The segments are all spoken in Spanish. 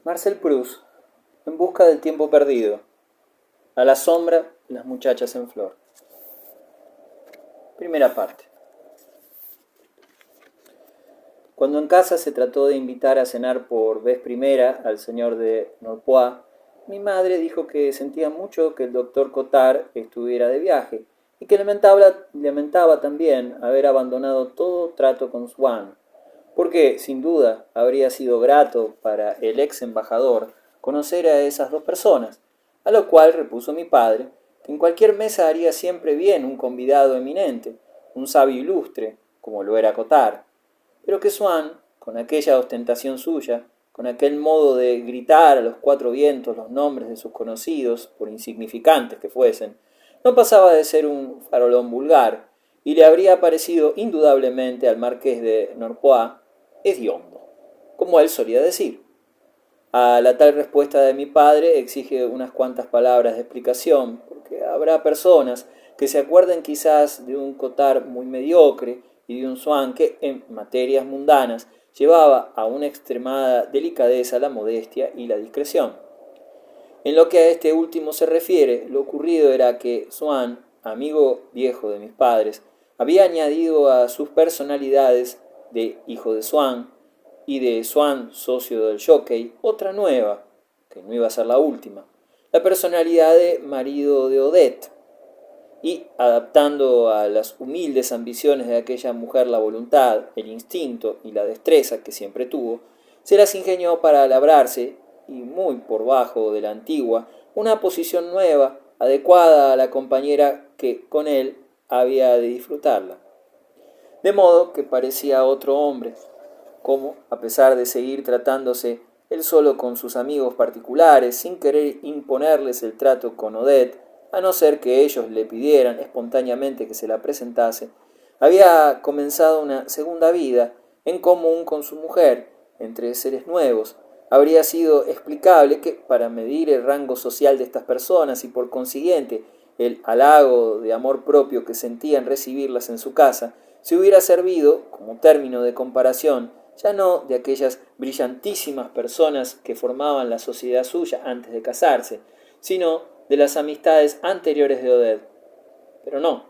Marcel Proust, En busca del tiempo perdido. A la sombra, las muchachas en flor. Primera parte. Cuando en casa se trató de invitar a cenar por vez primera al señor de Norpois, mi madre dijo que sentía mucho que el doctor Cottard estuviera de viaje y que lamentaba también haber abandonado todo trato con Swann, porque sin duda habría sido grato para el ex embajador conocer a esas dos personas, a lo cual repuso mi padre que en cualquier mesa haría siempre bien un convidado eminente, un sabio ilustre, como lo era Cottard, pero que Swann, con aquella ostentación suya, con aquel modo de gritar a los cuatro vientos los nombres de sus conocidos, por insignificantes que fuesen, no pasaba de ser un farolón vulgar, y le habría parecido indudablemente al marqués de Norpois hediondo, como él solía decir. A la tal respuesta de mi padre exige unas cuantas palabras de explicación, porque habrá personas que se acuerden quizás de un Cottard muy mediocre y de un Swann que, en materias mundanas, llevaba a una extremada delicadeza la modestia y la discreción. En lo que a este último se refiere, lo ocurrido era que Swann, amigo viejo de mis padres, había añadido a sus personalidades de hijo de Swann y de Swann, socio del jockey, otra nueva, que no iba a ser la última, la personalidad de marido de Odette, y adaptando a las humildes ambiciones de aquella mujer la voluntad, el instinto y la destreza que siempre tuvo, se las ingenió para labrarse, y muy por bajo de la antigua, una posición nueva, adecuada a la compañera que con él había de disfrutarla. De modo que parecía otro hombre, como, a pesar de seguir tratándose él solo con sus amigos particulares, sin querer imponerles el trato con Odette, a no ser que ellos le pidieran espontáneamente que se la presentase, había comenzado una segunda vida en común con su mujer, entre seres nuevos. Habría sido explicable que, para medir el rango social de estas personas y por consiguiente el halago de amor propio que sentían recibirlas en su casa, se hubiera servido, como término de comparación, ya no de aquellas brillantísimas personas que formaban la sociedad suya antes de casarse, sino de las amistades anteriores de Odette. Pero no,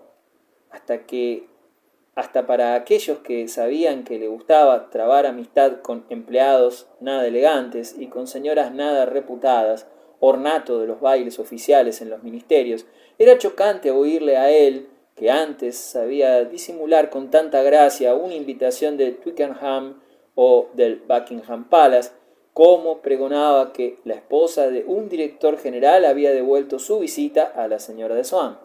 hasta para aquellos que sabían que le gustaba trabar amistad con empleados nada elegantes y con señoras nada reputadas, ornato de los bailes oficiales en los ministerios, era chocante oírle a él, que antes sabía disimular con tanta gracia una invitación de Twickenham o del Buckingham Palace, cómo pregonaba que la esposa de un director general había devuelto su visita a la señora de Swann.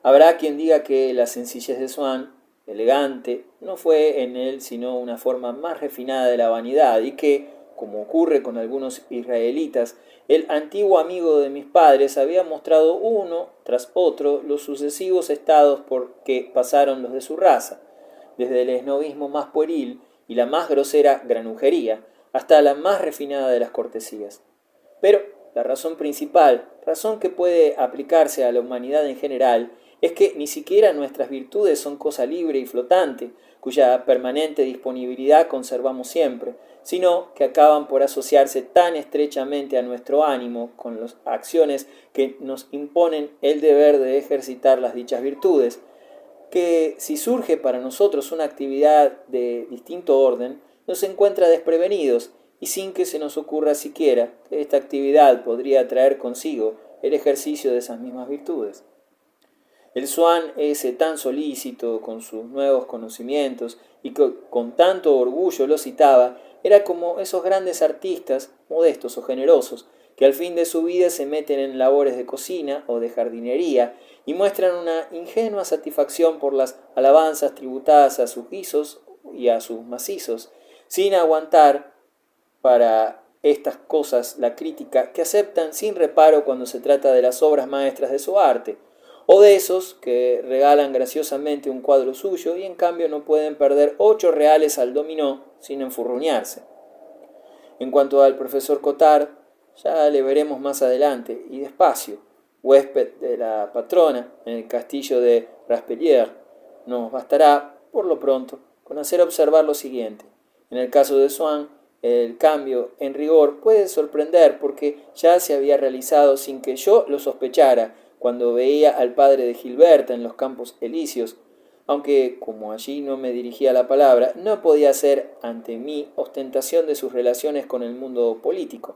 Habrá quien diga que la sencillez de Swann, elegante, no fue en él sino una forma más refinada de la vanidad y que, como ocurre con algunos israelitas, el antiguo amigo de mis padres había mostrado uno tras otro los sucesivos estados por que pasaron los de su raza, desde el esnovismo más pueril y la más grosera granujería, hasta la más refinada de las cortesías. Pero la razón principal, razón que puede aplicarse a la humanidad en general, es que ni siquiera nuestras virtudes son cosa libre y flotante, cuya permanente disponibilidad conservamos siempre, sino que acaban por asociarse tan estrechamente a nuestro ánimo con las acciones que nos imponen el deber de ejercitar las dichas virtudes, que si surge para nosotros una actividad de distinto orden, nos encuentra desprevenidos y sin que se nos ocurra siquiera que esta actividad podría traer consigo el ejercicio de esas mismas virtudes. El Swann ese tan solícito con sus nuevos conocimientos y que con tanto orgullo lo citaba, era como esos grandes artistas, modestos o generosos, que al fin de su vida se meten en labores de cocina o de jardinería y muestran una ingenua satisfacción por las alabanzas tributadas a sus guisos y a sus macizos, sin aguantar para estas cosas la crítica que aceptan sin reparo cuando se trata de las obras maestras de su arte, o de esos que regalan graciosamente un cuadro suyo y en cambio no pueden perder 8 reales al dominó sin enfurruñarse. En cuanto al profesor Cottard, ya le veremos más adelante y despacio, huésped de la patrona en el castillo de Raspellier. Nos bastará, por lo pronto, con hacer observar lo siguiente. En el caso de Swann, El cambio, en rigor, puede sorprender porque ya se había realizado sin que yo lo sospechara cuando veía al padre de Gilberta en los Campos Elíseos, aunque, como allí no me dirigía la palabra, no podía hacer ante mí ostentación de sus relaciones con el mundo político.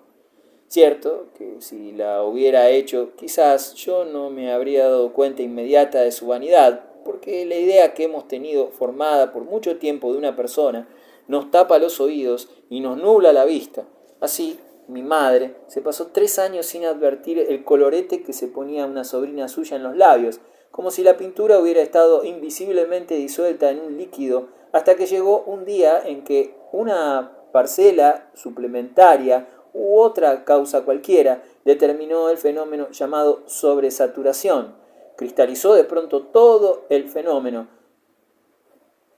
Cierto que si la hubiera hecho, quizás yo no me habría dado cuenta inmediata de su vanidad, porque la idea que hemos tenido formada por mucho tiempo de una persona nos tapa los oídos y nos nubla la vista. Así, mi madre se pasó 3 años sin advertir el colorete que se ponía una sobrina suya en los labios, como si la pintura hubiera estado invisiblemente disuelta en un líquido, hasta que llegó un día en que una parcela suplementaria u otra causa cualquiera determinó el fenómeno llamado sobresaturación. Cristalizó de pronto todo el fenómeno,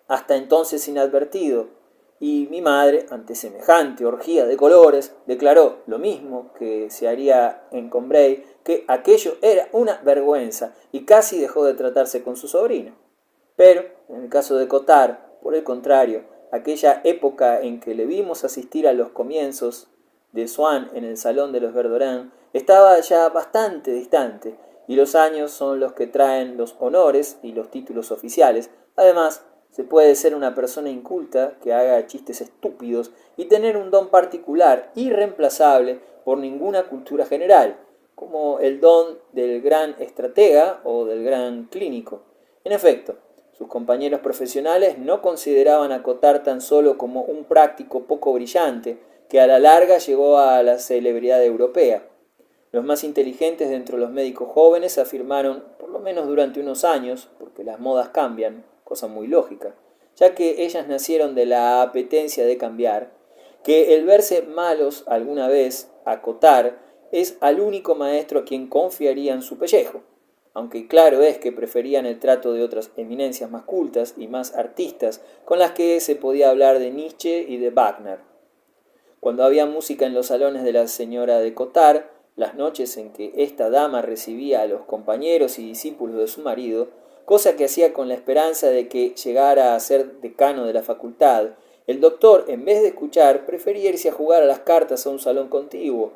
hasta entonces inadvertido, y mi madre, ante semejante orgía de colores, declaró lo mismo que se haría en Combray, que aquello era una vergüenza, y casi dejó de tratarse con su sobrina. Pero, en el caso de Cottard, por el contrario, aquella época en que le vimos asistir a los comienzos de Swann en el salón de los Verdurin estaba ya bastante distante, y los años son los que traen los honores y los títulos oficiales. Además, se puede ser una persona inculta que haga chistes estúpidos y tener un don particular, irreemplazable por ninguna cultura general, como el don del gran estratega o del gran clínico. En efecto, sus compañeros profesionales no consideraban a Cottard tan solo como un práctico poco brillante, que a la larga llegó a la celebridad europea. Los más inteligentes de entre los médicos jóvenes afirmaron, por lo menos durante unos años, porque las modas cambian, cosa muy lógica, ya que ellas nacieron de la apetencia de cambiar, que el verse malos alguna vez a Cottard es al único maestro a quien confiarían su pellejo, aunque claro es que preferían el trato de otras eminencias más cultas y más artistas, con las que se podía hablar de Nietzsche y de Wagner. Cuando había música en los salones de la señora de Cottard, las noches en que esta dama recibía a los compañeros y discípulos de su marido, cosa que hacía con la esperanza de que llegara a ser decano de la facultad, el doctor, en vez de escuchar, prefería irse a jugar a las cartas a un salón contiguo.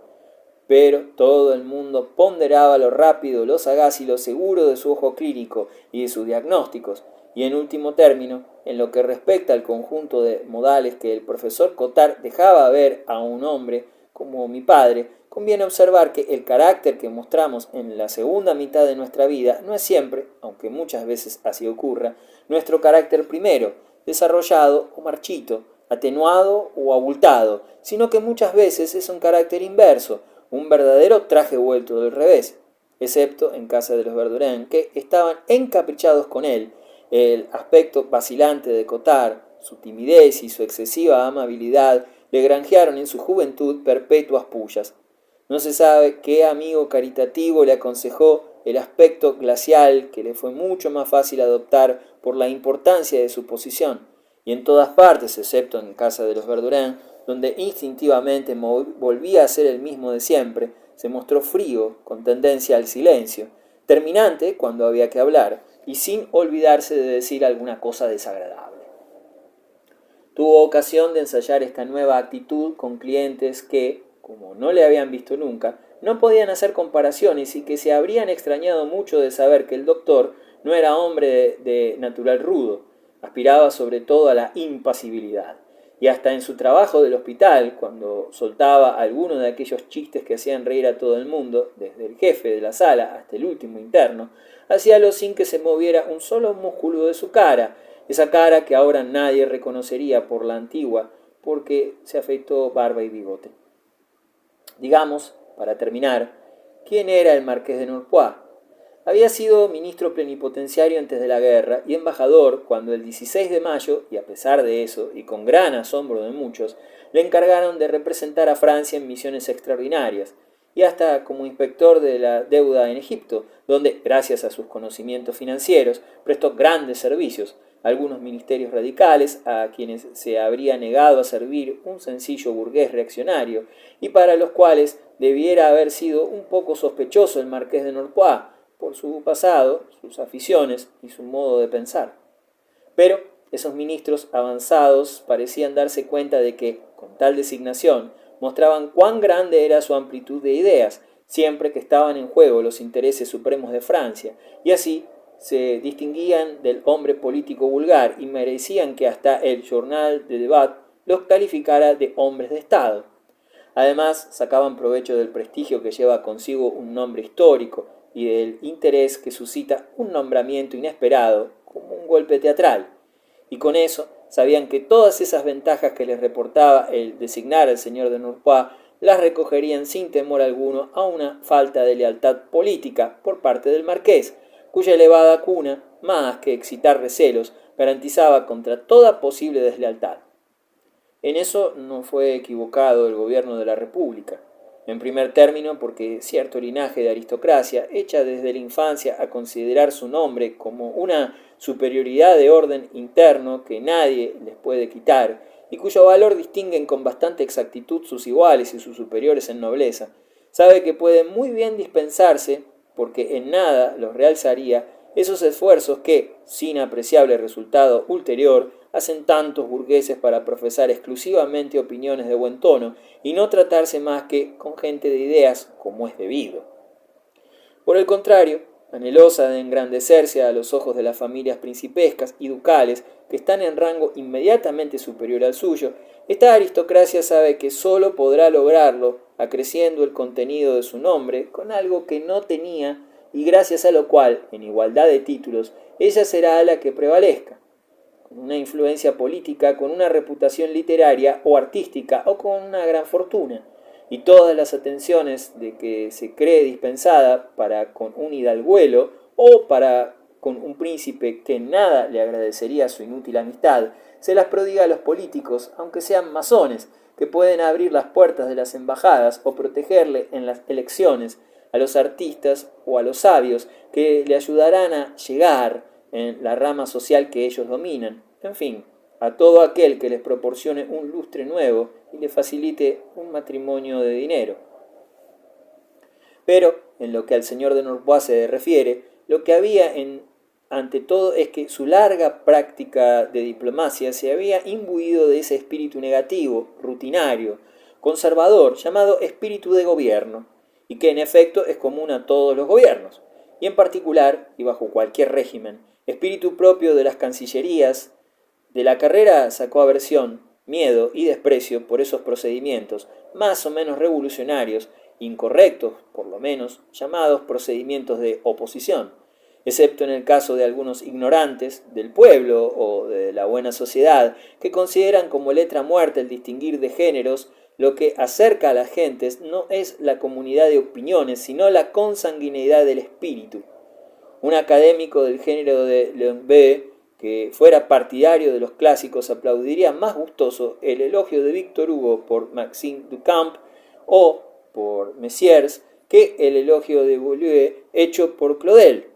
Pero todo el mundo ponderaba lo rápido, lo sagaz y lo seguro de su ojo clínico y de sus diagnósticos, y en último término, en lo que respecta al conjunto de modales que el profesor Cottard dejaba ver a un hombre como mi padre, conviene observar que el carácter que mostramos en la segunda mitad de nuestra vida no es siempre, aunque muchas veces así ocurra, nuestro carácter primero, desarrollado o marchito, atenuado o abultado, sino que muchas veces es un carácter inverso, un verdadero traje vuelto del revés, excepto en casa de los Verdurin, que estaban encaprichados con él. El aspecto vacilante de Cottard, su timidez y su excesiva amabilidad le granjearon en su juventud perpetuas pullas. No se sabe qué amigo caritativo le aconsejó el aspecto glacial que le fue mucho más fácil adoptar por la importancia de su posición, y en todas partes, excepto en casa de los Verdurin, donde instintivamente volvía a ser el mismo de siempre, se mostró frío, con tendencia al silencio, terminante cuando había que hablar, y sin olvidarse de decir alguna cosa desagradable. Tuvo ocasión de ensayar esta nueva actitud con clientes que, como no le habían visto nunca, no podían hacer comparaciones y que se habrían extrañado mucho de saber que el doctor no era hombre de natural rudo, aspiraba sobre todo a la impasibilidad. Y hasta en su trabajo del hospital, cuando soltaba alguno de aquellos chistes que hacían reír a todo el mundo, desde el jefe de la sala hasta el último interno, hacíalo sin que se moviera un solo músculo de su cara, esa cara que ahora nadie reconocería por la antigua, porque se afeitó barba y bigote. Digamos, para terminar, ¿quién era el marqués de Norpois? Había sido ministro plenipotenciario antes de la guerra y embajador cuando el 16 de mayo, y a pesar de eso, y con gran asombro de muchos, le encargaron de representar a Francia en misiones extraordinarias, y hasta como inspector de la deuda en Egipto, donde, gracias a sus conocimientos financieros, prestó grandes servicios, algunos ministerios radicales a quienes se habría negado a servir un sencillo burgués reaccionario, y para los cuales debiera haber sido un poco sospechoso el marqués de Norpois, por su pasado, sus aficiones y su modo de pensar. Pero Esos ministros avanzados parecían darse cuenta de que, con tal designación, mostraban cuán grande era su amplitud de ideas, siempre que estaban en juego los intereses supremos de Francia, y así se distinguían del hombre político vulgar y merecían que hasta el Journal de Debat los calificara de hombres de Estado. Además, sacaban provecho del prestigio que lleva consigo un nombre histórico y del interés que suscita un nombramiento inesperado, como un golpe teatral. Y con eso sabían que todas esas ventajas que les reportaba el designar al señor de Norpois las recogerían sin temor alguno a una falta de lealtad política por parte del marqués, cuya elevada cuna, más que excitar recelos, garantizaba contra toda posible deslealtad. En eso no fue equivocado el gobierno de la República. En primer término, porque cierto linaje de aristocracia, hecha desde la infancia a considerar su nombre como una superioridad de orden interno que nadie les puede quitar, y cuyo valor distinguen con bastante exactitud sus iguales y sus superiores en nobleza, sabe que puede muy bien dispensarse, porque en nada los realzaría, esos esfuerzos que, sin apreciable resultado ulterior, hacen tantos burgueses para profesar exclusivamente opiniones de buen tono y no tratarse más que con gente de ideas como es debido. Por el contrario, anhelosa de engrandecerse a los ojos de las familias principescas y ducales que están en rango inmediatamente superior al suyo, esta aristocracia sabe que sólo podrá lograrlo acreciendo el contenido de su nombre con algo que no tenía y gracias a lo cual, en igualdad de títulos, ella será la que prevalezca, con una influencia política, con una reputación literaria o artística o con una gran fortuna, y todas las atenciones de que se cree dispensada para con un hidalguelo o para con un príncipe que nada le agradecería su inútil amistad, se las prodiga a los políticos, aunque sean masones, que pueden abrir las puertas de las embajadas o protegerle en las elecciones, a los artistas o a los sabios que le ayudarán a llegar en la rama social que ellos dominan, en fin, a todo aquel que les proporcione un lustre nuevo y le facilite un matrimonio de dinero. Pero, en lo que al señor de Norpois se refiere, lo que había ante todo es que su larga práctica de diplomacia se había imbuido de ese espíritu negativo, rutinario, conservador, llamado espíritu de gobierno, y que en efecto es común a todos los gobiernos, y en particular, y bajo cualquier régimen, espíritu propio de las cancillerías. De la carrera sacó aversión, miedo y desprecio por esos procedimientos, más o menos revolucionarios, incorrectos, por lo menos, llamados procedimientos de oposición, excepto en el caso de algunos ignorantes del pueblo o de la buena sociedad, que consideran como letra muerta el distinguir de géneros. Lo que acerca a las gentes no es la comunidad de opiniones, sino la consanguineidad del espíritu. Un académico del género de Lembé, que fuera partidario de los clásicos, aplaudiría más gustoso el elogio de Víctor Hugo por Maxime Duchamp o por Messiers que el elogio de Boileau hecho por Claudel.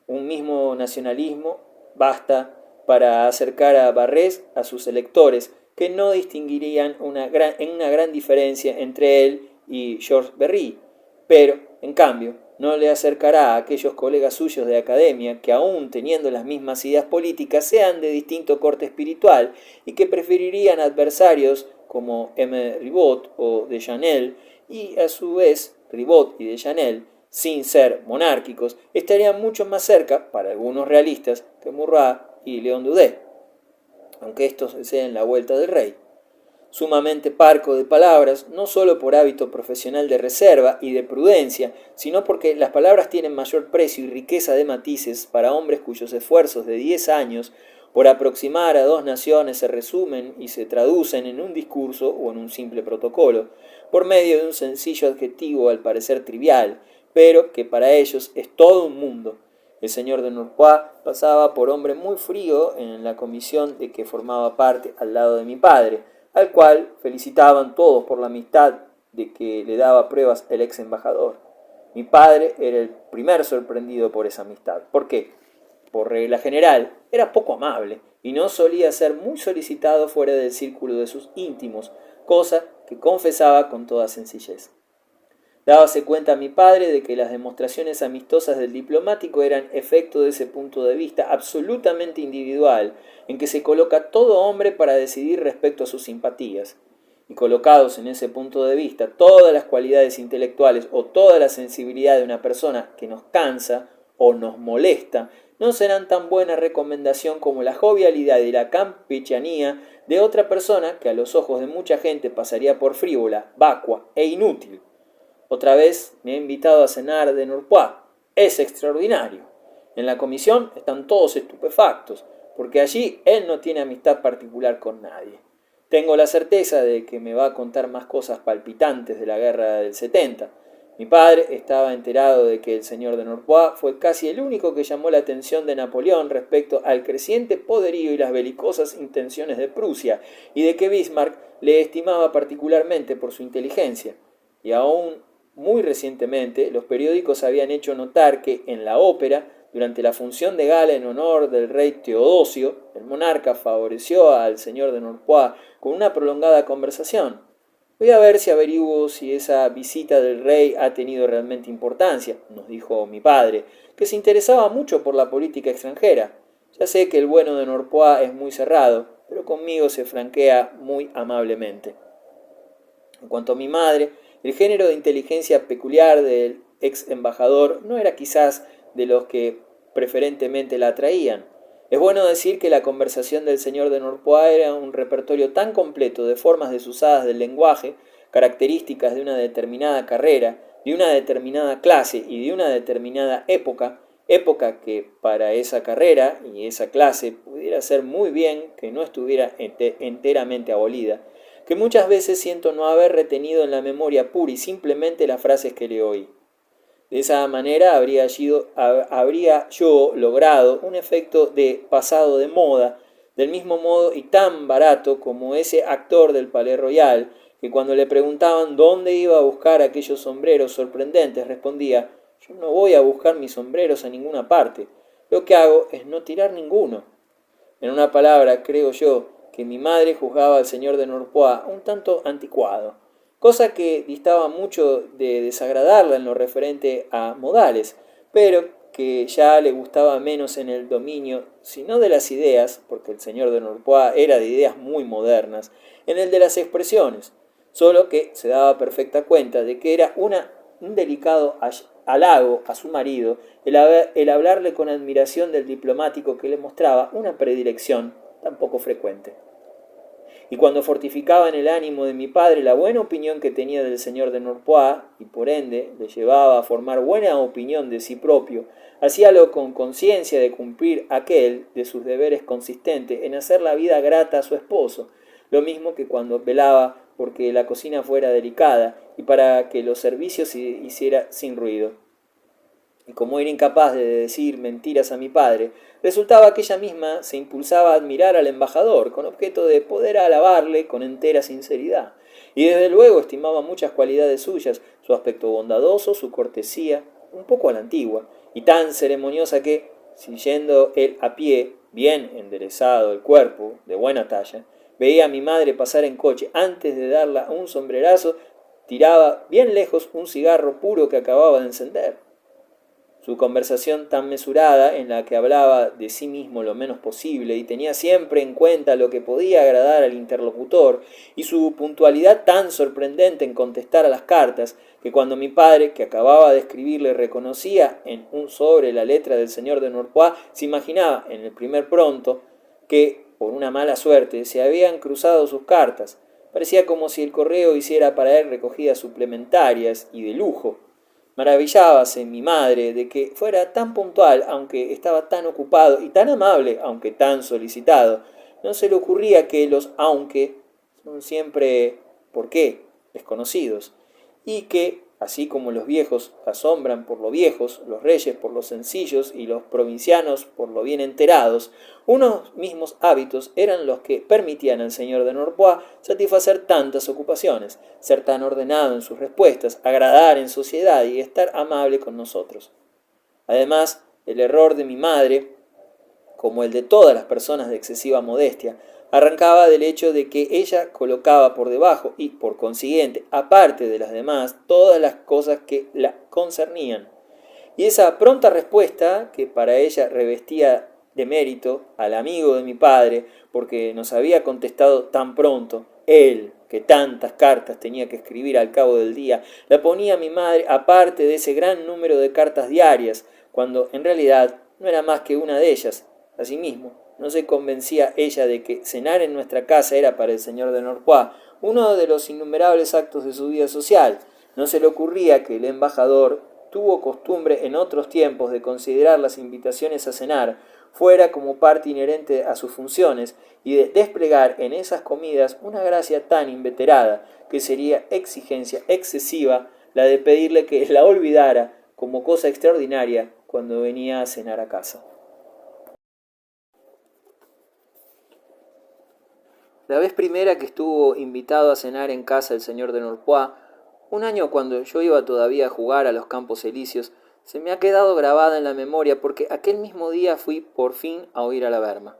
Un mismo nacionalismo basta para acercar a Barrés a sus electores, que no distinguirían una gran diferencia entre él y Georges Berry, pero, en cambio, no le acercará a aquellos colegas suyos de academia que, aun teniendo las mismas ideas políticas, sean de distinto corte espiritual y que preferirían adversarios como M. Ribot o de Chanel, y a su vez Ribot y de Chanel, sin ser monárquicos, estarían mucho más cerca, para algunos realistas, que Murat y León Daudet, aunque estos deseen la vuelta del rey. Sumamente parco de palabras, no solo por hábito profesional de reserva y de prudencia, sino porque las palabras tienen mayor precio y riqueza de matices para hombres cuyos esfuerzos de 10 años por aproximar a dos naciones se resumen y se traducen en un discurso o en un simple protocolo, por medio de un sencillo adjetivo al parecer trivial, pero que para ellos es todo un mundo. El señor de Norpois pasaba por hombre muy frío en la comisión de que formaba parte al lado de mi padre, al cual felicitaban todos por la amistad de que le daba pruebas el ex embajador. Mi padre era el primer sorprendido por esa amistad. ¿Por qué? Por regla general, era poco amable y no solía ser muy solicitado fuera del círculo de sus íntimos, cosa que confesaba con toda sencillez. Dábase cuenta mi padre de que las demostraciones amistosas del diplomático eran efecto de ese punto de vista absolutamente individual, en que se coloca todo hombre para decidir respecto a sus simpatías. Y colocados en ese punto de vista, todas las cualidades intelectuales o toda la sensibilidad de una persona que nos cansa o nos molesta, no serán tan buena recomendación como la jovialidad y la campechanía de otra persona que a los ojos de mucha gente pasaría por frívola, vacua e inútil. Otra vez me ha invitado a cenar de Nurpois. Es extraordinario. En la comisión están todos estupefactos, porque allí él no tiene amistad particular con nadie. Tengo la certeza de que me va a contar más cosas palpitantes de la guerra del 70. Mi padre estaba enterado de que el señor de Nurpois fue casi el único que llamó la atención de Napoleón respecto al creciente poderío y las belicosas intenciones de Prusia, y de que Bismarck le estimaba particularmente por su inteligencia. Y aún muy recientemente, los periódicos habían hecho notar que en la ópera, durante la función de gala en honor del rey Teodosio, el monarca favoreció al señor de Nurpois con una prolongada conversación. Voy a ver si averiguo si esa visita del rey ha tenido realmente importancia, nos dijo mi padre, que se interesaba mucho por la política extranjera. Ya sé que el bueno de Nurpois es muy cerrado, pero conmigo se franquea muy amablemente. En cuanto a mi madre, el género de inteligencia peculiar del ex embajador no era quizás de los que preferentemente la atraían. Es bueno decir que la conversación del señor de Nurpois era un repertorio tan completo de formas desusadas del lenguaje, características de una determinada carrera, de una determinada clase y de una determinada época, época que para esa carrera y esa clase pudiera ser muy bien que no estuviera enteramente abolida, que muchas veces siento no haber retenido en la memoria pura y simplemente las frases que le oí. De esa manera habría yo logrado un efecto de pasado de moda, del mismo modo y tan barato como ese actor del Palais Royal, que cuando le preguntaban dónde iba a buscar aquellos sombreros sorprendentes, respondía: yo no voy a buscar mis sombreros a ninguna parte, lo que hago es no tirar ninguno. En una palabra, creo yo que mi madre juzgaba al señor de Nurpois un tanto anticuado, cosa que distaba mucho de desagradarla en lo referente a modales, pero que ya le gustaba menos en el dominio, si no de las ideas, porque el señor de Nurpois era de ideas muy modernas, en el de las expresiones, solo que se daba perfecta cuenta de que era un delicado halago a su marido el hablarle con admiración del diplomático que le mostraba una predilección tan poco frecuente. Y cuando fortificaba en el ánimo de mi padre la buena opinión que tenía del señor de Nurpois, y por ende le llevaba a formar buena opinión de sí propio, hacíalo con conciencia de cumplir aquel de sus deberes consistente en hacer la vida grata a su esposo, lo mismo que cuando velaba porque la cocina fuera delicada y para que los servicios se hiciera sin ruido. Y como era incapaz de decir mentiras a mi padre, resultaba que ella misma se impulsaba a admirar al embajador con objeto de poder alabarle con entera sinceridad. Y desde luego estimaba muchas cualidades suyas, su aspecto bondadoso, su cortesía, un poco a la antigua, y tan ceremoniosa que, si yendo él a pie, bien enderezado el cuerpo, de buena talla, veía a mi madre pasar en coche antes de darla un sombrerazo, tiraba bien lejos un cigarro puro que acababa de encender. Su conversación tan mesurada, en la que hablaba de sí mismo lo menos posible y tenía siempre en cuenta lo que podía agradar al interlocutor, y su puntualidad tan sorprendente en contestar a las cartas, que cuando mi padre, que acababa de escribirle, reconocía en un sobre la letra del señor de Nurpois, se imaginaba en el primer pronto que, por una mala suerte, se habían cruzado sus cartas. Parecía como si el correo hiciera para él recogidas suplementarias y de lujo. Maravillábase mi madre de que fuera tan puntual, aunque estaba tan ocupado, y tan amable, aunque tan solicitado. No se le ocurría que los aunque son siempre ¿por qué? Desconocidos, y que, así como los viejos asombran por lo viejos, los reyes por los sencillos y los provincianos por lo bien enterados, unos mismos hábitos eran los que permitían al señor de Nurpois satisfacer tantas ocupaciones, ser tan ordenado en sus respuestas, agradar en sociedad y estar amable con nosotros. Además, el error de mi madre, como el de todas las personas de excesiva modestia, arrancaba del hecho de que ella colocaba por debajo y, por consiguiente, aparte de las demás, todas las cosas que la concernían. Y esa pronta respuesta, que para ella revestía de mérito al amigo de mi padre, porque nos había contestado tan pronto, él, que tantas cartas tenía que escribir al cabo del día, la ponía a mi madre aparte de ese gran número de cartas diarias, cuando en realidad no era más que una de ellas. Asimismo, no se convencía ella de que cenar en nuestra casa era para el señor de Norpois uno de los innumerables actos de su vida social. No se le ocurría que el embajador tuvo costumbre en otros tiempos de considerar las invitaciones a cenar fuera como parte inherente a sus funciones y de desplegar en esas comidas una gracia tan inveterada que sería exigencia excesiva la de pedirle que la olvidara como cosa extraordinaria cuando venía a cenar a casa. La vez primera que estuvo invitado a cenar en casa el señor de Norpois, un año cuando yo iba todavía a jugar a los Campos Elíseos, se me ha quedado grabada en la memoria porque aquel mismo día fui por fin a oír a la Berma,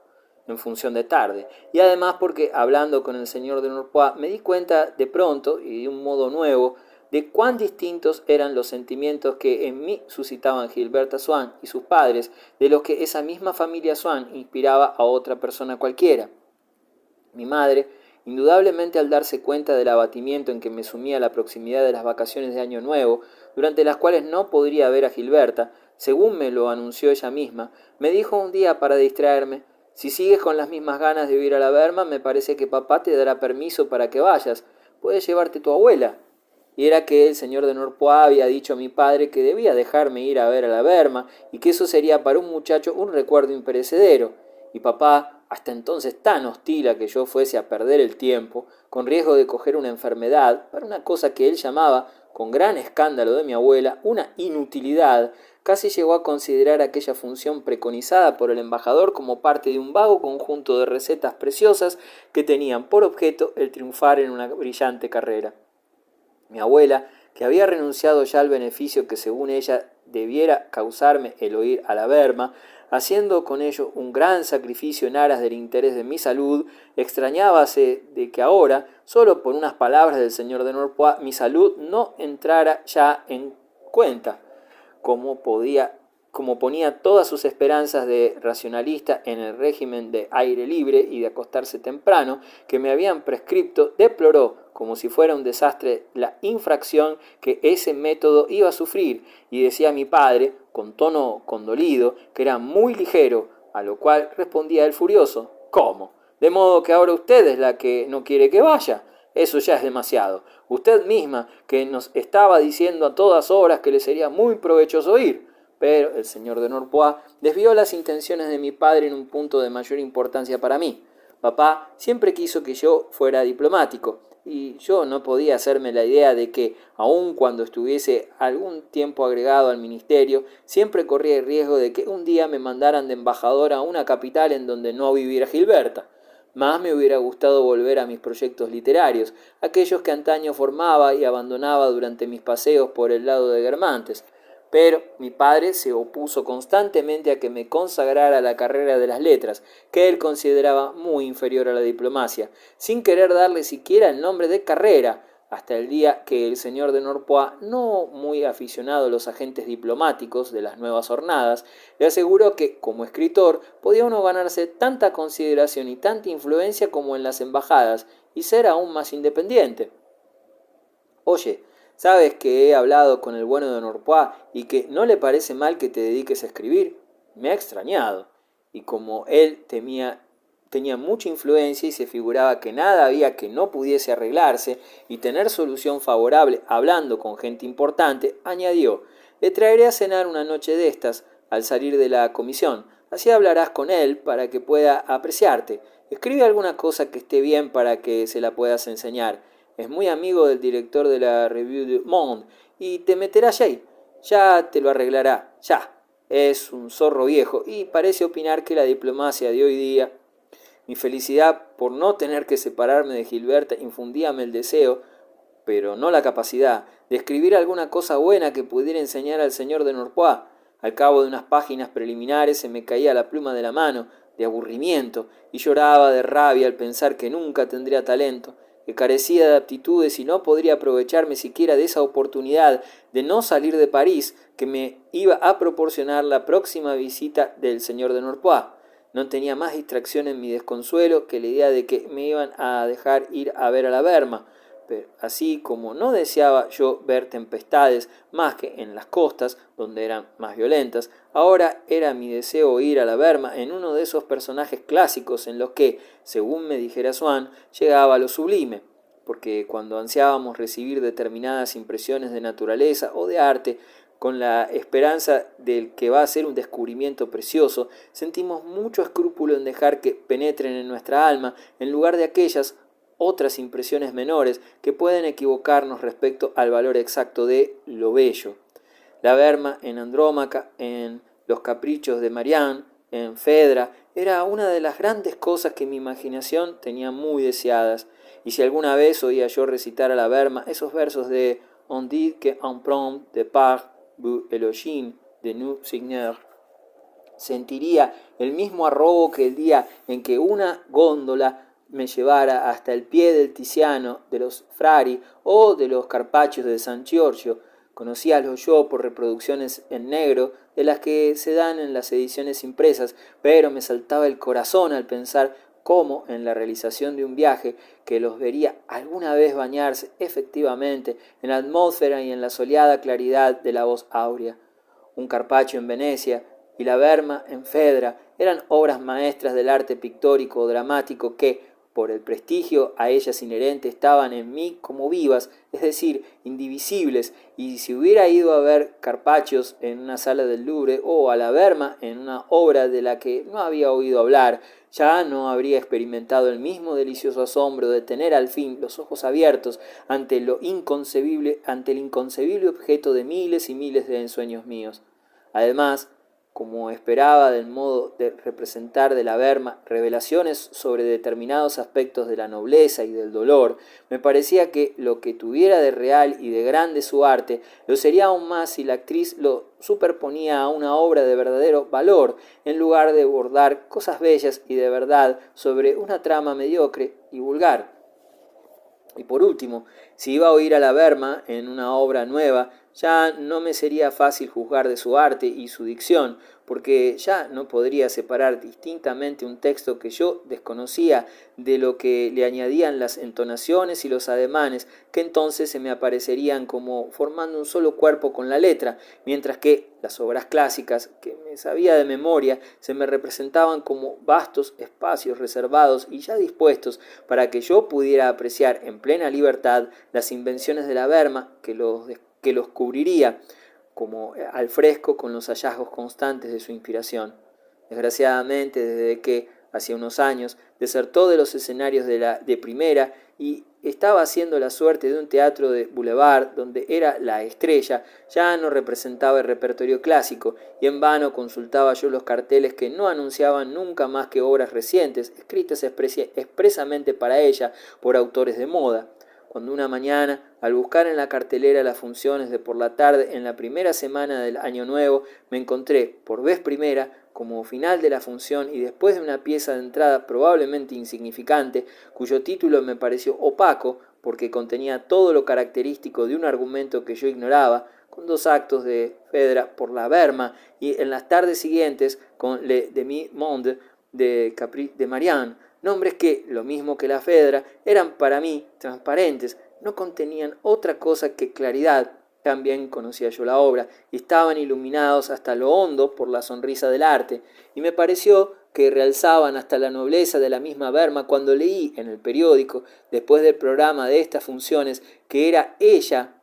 en función de tarde, y además porque hablando con el señor de Norpois me di cuenta de pronto y de un modo nuevo de cuán distintos eran los sentimientos que en mí suscitaban Gilberta Swann y sus padres de los que esa misma familia Swann inspiraba a otra persona cualquiera. Mi madre, indudablemente al darse cuenta del abatimiento en que me sumía la proximidad de las vacaciones de Año Nuevo, durante las cuales no podría ver a Gilberta, según me lo anunció ella misma, me dijo un día para distraerme: si sigues con las mismas ganas de ir a la Berma, me parece que papá te dará permiso para que vayas. Puedes llevarte tu abuela. Y era que el señor de Norpois había dicho a mi padre que debía dejarme ir a ver a la Berma y que eso sería para un muchacho un recuerdo imperecedero. Y papá, hasta entonces tan hostil a que yo fuese a perder el tiempo, con riesgo de coger una enfermedad, para una cosa que él llamaba, con gran escándalo de mi abuela, una inutilidad, casi llegó a considerar aquella función preconizada por el embajador como parte de un vago conjunto de recetas preciosas que tenían por objeto el triunfar en una brillante carrera. Mi abuela, que había renunciado ya al beneficio que según ella debiera causarme el oír a la Berma, haciendo con ello un gran sacrificio en aras del interés de mi salud, extrañábase de que ahora, solo por unas palabras del señor de Norpois, mi salud no entrara ya en cuenta, como ponía todas sus esperanzas de racionalista en el régimen de aire libre y de acostarse temprano que me habían prescripto, deploró, como si fuera un desastre, la infracción que ese método iba a sufrir, y decía a mi padre, con tono condolido, que era muy ligero, a lo cual respondía el furioso: ¿cómo? ¿De modo que ahora usted es la que no quiere que vaya? Eso ya es demasiado. Usted misma, que nos estaba diciendo a todas horas que le sería muy provechoso ir. Pero el señor de Norpois desvió las intenciones de mi padre en un punto de mayor importancia para mí. Papá siempre quiso que yo fuera diplomático, y yo no podía hacerme la idea de que, aun cuando estuviese algún tiempo agregado al ministerio, siempre corría el riesgo de que un día me mandaran de embajador a una capital en donde no viviera Gilberta. Más me hubiera gustado volver a mis proyectos literarios, aquellos que antaño formaba y abandonaba durante mis paseos por el lado de Guermantes. Pero mi padre se opuso constantemente a que me consagrara a la carrera de las letras, que él consideraba muy inferior a la diplomacia, sin querer darle siquiera el nombre de carrera, hasta el día que el señor de Norpois, no muy aficionado a los agentes diplomáticos de las nuevas hornadas, le aseguró que, como escritor, podía uno ganarse tanta consideración y tanta influencia como en las embajadas, y ser aún más independiente. Oye, ¿sabes que he hablado con el bueno de Norpois y que no le parece mal que te dediques a escribir? Me ha extrañado. Y como él tenía mucha influencia y se figuraba que nada había que no pudiese arreglarse y tener solución favorable hablando con gente importante, añadió: le traeré a cenar una noche de estas al salir de la comisión. Así hablarás con él para que pueda apreciarte. Escribe alguna cosa que esté bien para que se la puedas enseñar. Es muy amigo del director de la Revue du Monde y te meterá allí. Ya te lo arreglará, ya. Es un zorro viejo y parece opinar que la diplomacia de hoy día... Mi felicidad por no tener que separarme de Gilberta infundíame el deseo, pero no la capacidad, de escribir alguna cosa buena que pudiera enseñar al señor de Norpois. Al cabo de unas páginas preliminares se me caía la pluma de la mano, de aburrimiento, y lloraba de rabia al pensar que nunca tendría talento, que carecía de aptitudes y no podría aprovecharme siquiera de esa oportunidad de no salir de París que me iba a proporcionar la próxima visita del señor de Norpois. No tenía más distracción en mi desconsuelo que la idea de que me iban a dejar ir a ver a la Berma, pero así como no deseaba yo ver tempestades más que en las costas, donde eran más violentas, ahora era mi deseo ir a la Berma en uno de esos personajes clásicos en los que, según me dijera Swann, llegaba a lo sublime, porque cuando ansiábamos recibir determinadas impresiones de naturaleza o de arte, con la esperanza del que va a ser un descubrimiento precioso, sentimos mucho escrúpulo en dejar que penetren en nuestra alma en lugar de aquellas otras impresiones menores que pueden equivocarnos respecto al valor exacto de lo bello. La Berma en Andrómaca, en Los caprichos de Marianne, en Fedra, era una de las grandes cosas que mi imaginación tenía muy deseadas, y si alguna vez oía yo recitar a la Berma esos versos de On dit qu'un prompt de part vous Elohim de nous Signer, sentiría el mismo arrobo que el día en que una góndola me llevara hasta el pie del Tiziano, de los Frari o de los Carpaccios de San Giorgio. Conocíalos yo por reproducciones en negro de las que se dan en las ediciones impresas, pero me saltaba el corazón al pensar cómo en la realización de un viaje que los vería alguna vez bañarse efectivamente en la atmósfera y en la soleada claridad de la voz áurea. Un Carpaccio en Venecia y la Berma en Fedra eran obras maestras del arte pictórico o dramático que, por el prestigio a ellas inherente, estaban en mí como vivas, es decir, indivisibles, y si hubiera ido a ver Carpaccios en una sala del Louvre o a la Berma en una obra de la que no había oído hablar, ya no habría experimentado el mismo delicioso asombro de tener al fin los ojos abiertos ante el inconcebible objeto de miles y miles de ensueños míos. Además, como esperaba del modo de representar de la Berma revelaciones sobre determinados aspectos de la nobleza y del dolor, me parecía que lo que tuviera de real y de grande su arte, lo sería aún más si la actriz lo superponía a una obra de verdadero valor, en lugar de bordar cosas bellas y de verdad sobre una trama mediocre y vulgar. Y por último, si iba a oír a la Berma en una obra nueva, ya no me sería fácil juzgar de su arte y su dicción, porque ya no podría separar distintamente un texto que yo desconocía de lo que le añadían las entonaciones y los ademanes, que entonces se me aparecerían como formando un solo cuerpo con la letra, mientras que las obras clásicas, que me sabía de memoria, se me representaban como vastos espacios reservados y ya dispuestos para que yo pudiera apreciar en plena libertad las invenciones de la Berma que los cubriría como al fresco con los hallazgos constantes de su inspiración. Desgraciadamente, desde que, hacía unos años, desertó de los escenarios de primera y estaba haciendo la suerte de un teatro de boulevard donde era la estrella, ya no representaba el repertorio clásico y en vano consultaba yo los carteles que no anunciaban nunca más que obras recientes, escritas expresamente para ella por autores de moda. Cuando una mañana, al buscar en la cartelera las funciones de por la tarde en la primera semana del año nuevo, me encontré, por vez primera, como final de la función y después de una pieza de entrada probablemente insignificante, cuyo título me pareció opaco porque contenía todo lo característico de un argumento que yo ignoraba, con 2 actos de Fedra por la Berma y en las tardes siguientes con Le Demi-Monde de Marianne, nombres que, lo mismo que la Fedra, eran para mí transparentes, no contenían otra cosa que claridad. También conocía yo la obra y estaban iluminados hasta lo hondo por la sonrisa del arte, y me pareció que realzaban hasta la nobleza de la misma Berma cuando leí en el periódico, después del programa de estas funciones, que era ella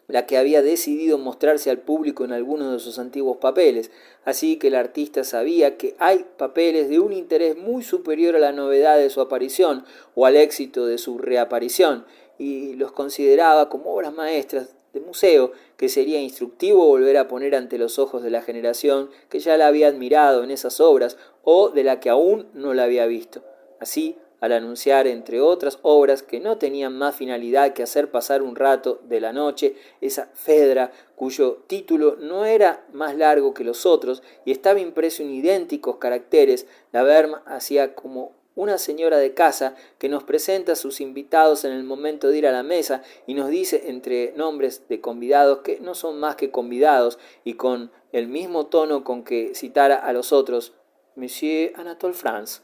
la que había decidido mostrarse al público en algunos de sus antiguos papeles, así que el artista sabía que hay papeles de un interés muy superior a la novedad de su aparición o al éxito de su reaparición, y los consideraba como obras maestras de museo que sería instructivo volver a poner ante los ojos de la generación que ya la había admirado en esas obras o de la que aún no la había visto. Así, al anunciar, entre otras obras que no tenían más finalidad que hacer pasar un rato de la noche, esa Fedra, cuyo título no era más largo que los otros y estaba impreso en idénticos caracteres. La Berma hacía como una señora de casa que nos presenta a sus invitados en el momento de ir a la mesa y nos dice entre nombres de convidados que no son más que convidados, y con el mismo tono con que citara a los otros: Monsieur Anatole France.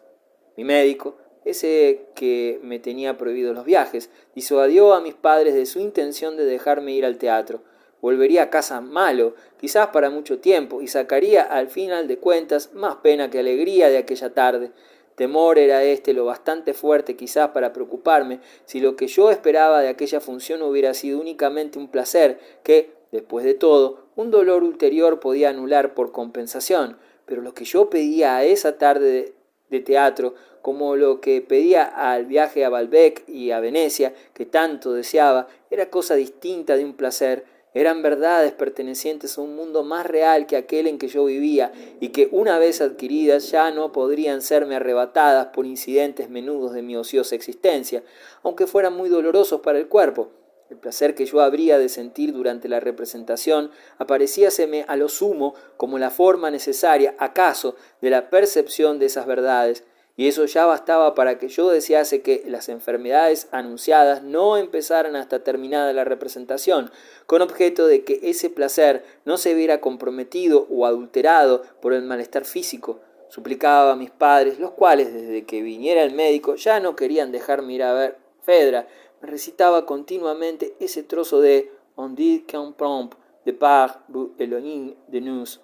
Mi médico, ese que me tenía prohibidos los viajes, disuadió a mis padres de su intención de dejarme ir al teatro. Volvería a casa malo, quizás para mucho tiempo, y sacaría al final de cuentas más pena que alegría de aquella tarde. Temor era este lo bastante fuerte quizás para preocuparme si lo que yo esperaba de aquella función hubiera sido únicamente un placer que, después de todo, un dolor ulterior podía anular por compensación. Pero lo que yo pedía a esa tarde de teatro, como lo que pedía al viaje a Balbec y a Venecia, que tanto deseaba, era cosa distinta de un placer. Eran verdades pertenecientes a un mundo más real que aquel en que yo vivía, y que una vez adquiridas ya no podrían serme arrebatadas por incidentes menudos de mi ociosa existencia, aunque fueran muy dolorosos para el cuerpo. El placer que yo habría de sentir durante la representación aparecíaseme a lo sumo como la forma necesaria, acaso, de la percepción de esas verdades, y eso ya bastaba para que yo desease que las enfermedades anunciadas no empezaran hasta terminada la representación, con objeto de que ese placer no se viera comprometido o adulterado por el malestar físico. Suplicaba a mis padres, los cuales desde que viniera el médico ya no querían dejarme ir a ver Fedra. Me recitaba continuamente ese trozo de On dit qu'un prompt de par Elohim de nous,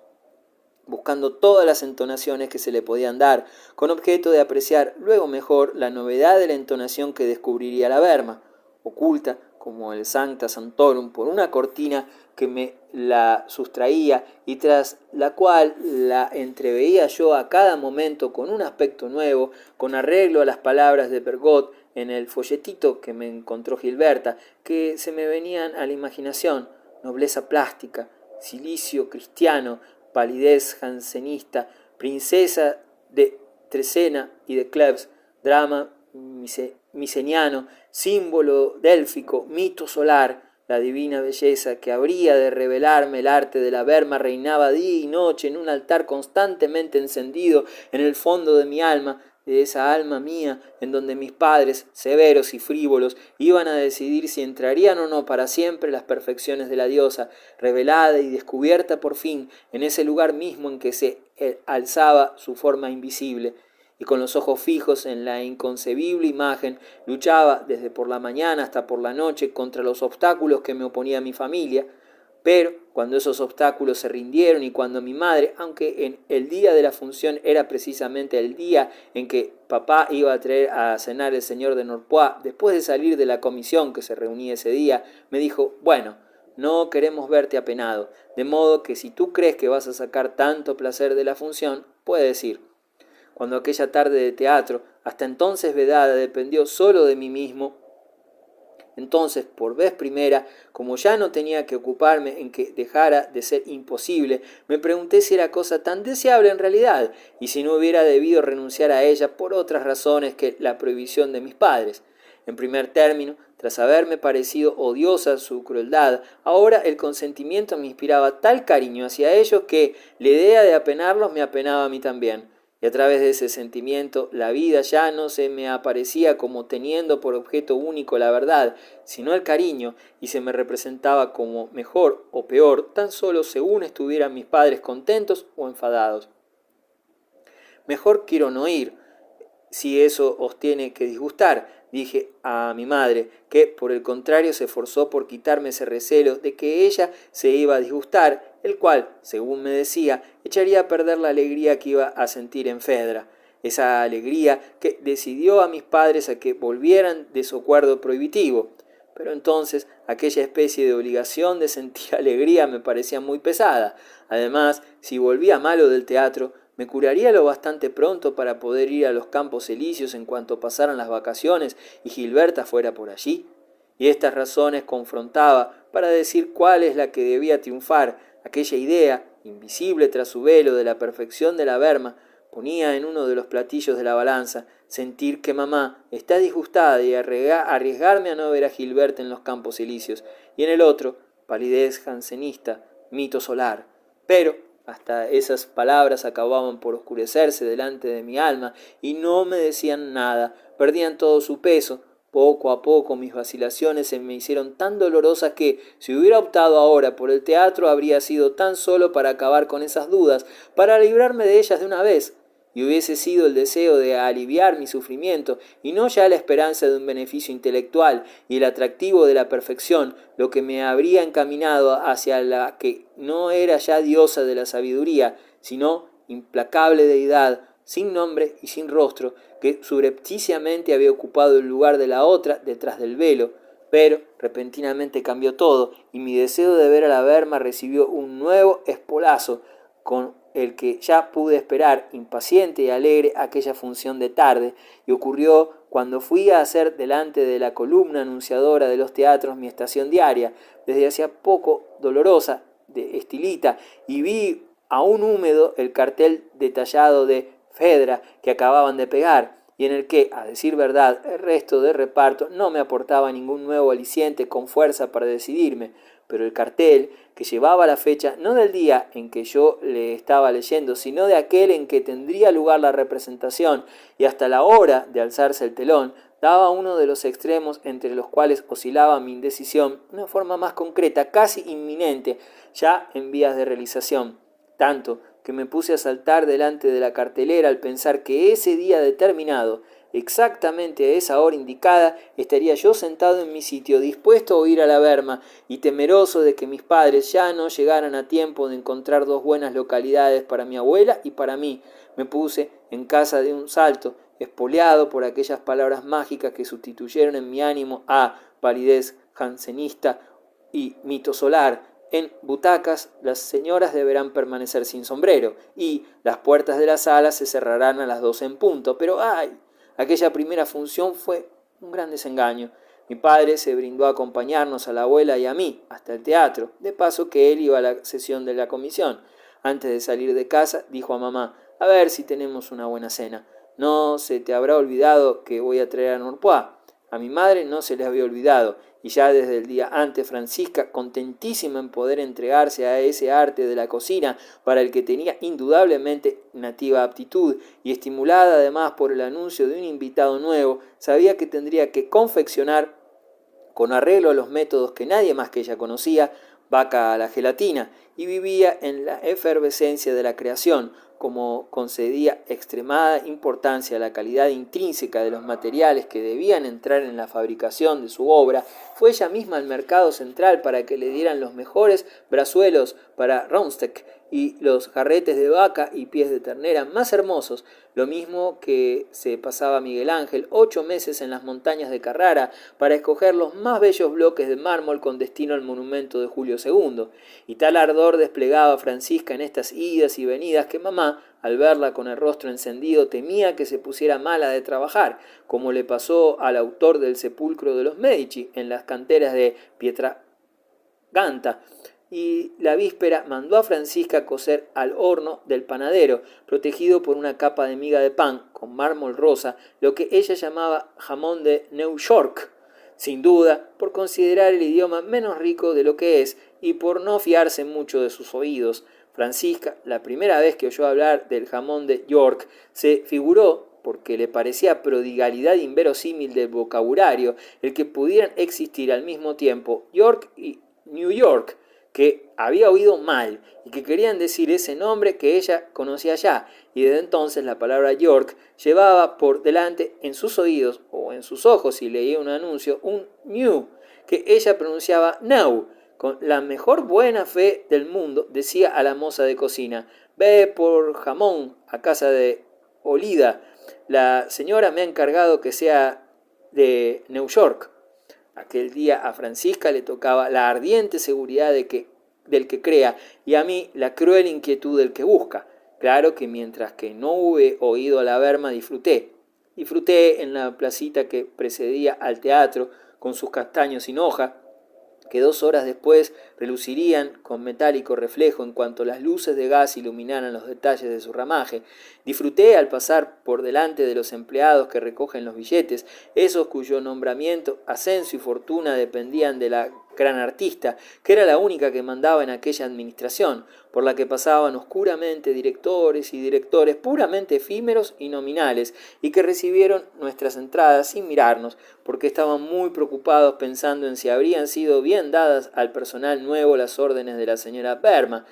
buscando todas las entonaciones que se le podían dar, con objeto de apreciar luego mejor la novedad de la entonación que descubriría la Berma, oculta como el Sancta Sanctorum por una cortina que me la sustraía y tras la cual la entreveía yo a cada momento con un aspecto nuevo, con arreglo a las palabras de Bergot en el folletito que me encontró Gilberta, que se me venían a la imaginación: nobleza plástica, cilicio cristiano, palidez jansenista, princesa de Trecena y de Cleves, drama miseniano, símbolo délfico, mito solar. La divina belleza que habría de revelarme el arte de la Berma reinaba día y noche en un altar constantemente encendido en el fondo de mi alma, de esa alma mía en donde mis padres, severos y frívolos, iban a decidir si entrarían o no para siempre las perfecciones de la diosa, revelada y descubierta por fin en ese lugar mismo en que se alzaba su forma invisible. Y con los ojos fijos en la inconcebible imagen, luchaba desde por la mañana hasta por la noche contra los obstáculos que me oponía mi familia. Pero cuando esos obstáculos se rindieron y cuando mi madre, aunque en el día de la función era precisamente el día en que papá iba a traer a cenar el señor de Norpois, después de salir de la comisión que se reunía ese día, me dijo: bueno, no queremos verte apenado, de modo que si tú crees que vas a sacar tanto placer de la función, puedes ir. Cuando aquella tarde de teatro, hasta entonces vedada, dependió solo de mí mismo, entonces, por vez primera, como ya no tenía que ocuparme en que dejara de ser imposible, me pregunté si era cosa tan deseable en realidad, y si no hubiera debido renunciar a ella por otras razones que la prohibición de mis padres. En primer término, tras haberme parecido odiosa su crueldad, ahora el consentimiento me inspiraba tal cariño hacia ellos que la idea de apenarlos me apenaba a mí también. Y a través de ese sentimiento la vida ya no se me aparecía como teniendo por objeto único la verdad, sino el cariño, y se me representaba como mejor o peor, tan solo según estuvieran mis padres contentos o enfadados. Mejor quiero no ir, si eso os tiene que disgustar, dije a mi madre, que por el contrario se esforzó por quitarme ese recelo de que ella se iba a disgustar, el cual, según me decía, echaría a perder la alegría que iba a sentir en Fedra. Esa alegría que decidió a mis padres a que volvieran de su acuerdo prohibitivo. Pero entonces aquella especie de obligación de sentir alegría me parecía muy pesada. Además, si volvía malo del teatro, me curaría lo bastante pronto para poder ir a los Campos Elíseos en cuanto pasaran las vacaciones y Gilberta fuera por allí. Y estas razones confrontaba para decir cuál es la que debía triunfar. Aquella idea, invisible tras su velo de la perfección de la Berma, ponía en uno de los platillos de la balanza, sentir que mamá está disgustada y arriesgarme a no ver a Gilbert en los Campos Elíseos, y en el otro, palidez jansenista, mito solar. Pero hasta esas palabras acababan por oscurecerse delante de mi alma y no me decían nada, perdían todo su peso. Poco a poco mis vacilaciones se me hicieron tan dolorosas que, si hubiera optado ahora por el teatro, habría sido tan solo para acabar con esas dudas, para librarme de ellas de una vez, y hubiese sido el deseo de aliviar mi sufrimiento, y no ya la esperanza de un beneficio intelectual y el atractivo de la perfección, lo que me habría encaminado hacia la que no era ya diosa de la sabiduría, sino implacable deidad, sin nombre y sin rostro, que subrepticiamente había ocupado el lugar de la otra detrás del velo. Pero repentinamente cambió todo, y mi deseo de ver a la Verma recibió un nuevo espolazo, con el que ya pude esperar, impaciente y alegre, aquella función de tarde, y ocurrió cuando fui a hacer delante de la columna anunciadora de los teatros mi estación diaria, desde hacía poco dolorosa, de estilita, y vi aún húmedo el cartel detallado de Fedra que acababan de pegar, y en el que, a decir verdad, el resto del reparto no me aportaba ningún nuevo aliciente con fuerza para decidirme, pero el cartel, que llevaba la fecha no del día en que yo le estaba leyendo, sino de aquel en que tendría lugar la representación, y hasta la hora de alzarse el telón, daba uno de los extremos entre los cuales oscilaba mi indecisión, una forma más concreta, casi inminente, ya en vías de realización, tanto que me puse a saltar delante de la cartelera al pensar que ese día determinado, exactamente a esa hora indicada, estaría yo sentado en mi sitio, dispuesto a oír a la Verma, y temeroso de que mis padres ya no llegaran a tiempo de encontrar dos buenas localidades para mi abuela y para mí. Me puse en casa de un salto, espoleado por aquellas palabras mágicas que sustituyeron en mi ánimo a palidez jansenista y mito solar. En butacas las señoras deberán permanecer sin sombrero, y las puertas de la sala se cerrarán a las 12 en punto. Pero ¡ay! Aquella primera función fue un gran desengaño. Mi padre se brindó a acompañarnos a la abuela y a mí hasta el teatro, de paso que él iba a la sesión de la comisión. Antes de salir de casa, dijo a mamá: a ver si tenemos una buena cena. No se te habrá olvidado que voy a traer a Norpois. A mi madre no se le había olvidado, y ya desde el día antes Francisca, contentísima en poder entregarse a ese arte de la cocina para el que tenía indudablemente nativa aptitud, y estimulada además por el anuncio de un invitado nuevo, sabía que tendría que confeccionar, con arreglo a los métodos que nadie más que ella conocía, vaca a la gelatina, y vivía en la efervescencia de la creación, como concedía extremada importancia a la calidad intrínseca de los materiales que debían entrar en la fabricación de su obra, fue ella misma al mercado central para que le dieran los mejores brazuelos para Rundstedt y los jarretes de vaca y pies de ternera más hermosos, lo mismo que se pasaba Miguel Ángel 8 meses en las montañas de Carrara para escoger los más bellos bloques de mármol con destino al monumento de Julio II, y tal ardor desplegaba Francisca en estas idas y venidas que mamá, al verla con el rostro encendido, temía que se pusiera mala de trabajar, como le pasó al autor del Sepulcro de los Medici en las canteras de Pietraganta, y la víspera mandó a Francisca coser al horno del panadero, protegido por una capa de miga de pan con mármol rosa, lo que ella llamaba jamón de New York, sin duda por considerar el idioma menos rico de lo que es y por no fiarse mucho de sus oídos. Francisca, la primera vez que oyó hablar del jamón de York, se figuró, porque le parecía prodigalidad inverosímil del vocabulario, el que pudieran existir al mismo tiempo York y New York, que había oído mal y que querían decir ese nombre que ella conocía ya, y desde entonces la palabra York llevaba por delante en sus oídos o en sus ojos si leía un anuncio un new, que ella pronunciaba now. Con la mejor buena fe del mundo decía a la moza de cocina: ve por jamón a casa de Olida, la señora me ha encargado que sea de New York. Aquel día a Francisca le tocaba la ardiente seguridad del que crea, y a mí la cruel inquietud del que busca. Claro que mientras que no hube oído a la Verma disfruté en la placita que precedía al teatro, con sus castaños sin hoja, que 2 horas después relucirían con metálico reflejo en cuanto las luces de gas iluminaran los detalles de su ramaje. Disfruté al pasar por delante de los empleados que recogen los billetes, esos cuyo nombramiento, ascenso y fortuna dependían de la gran artista, que era la única que mandaba en aquella administración, por la que pasaban oscuramente directores y directores puramente efímeros y nominales, y que recibieron nuestras entradas sin mirarnos, porque estaban muy preocupados pensando en si habrían sido bien dadas al personal nuevo las órdenes de la señora Berma,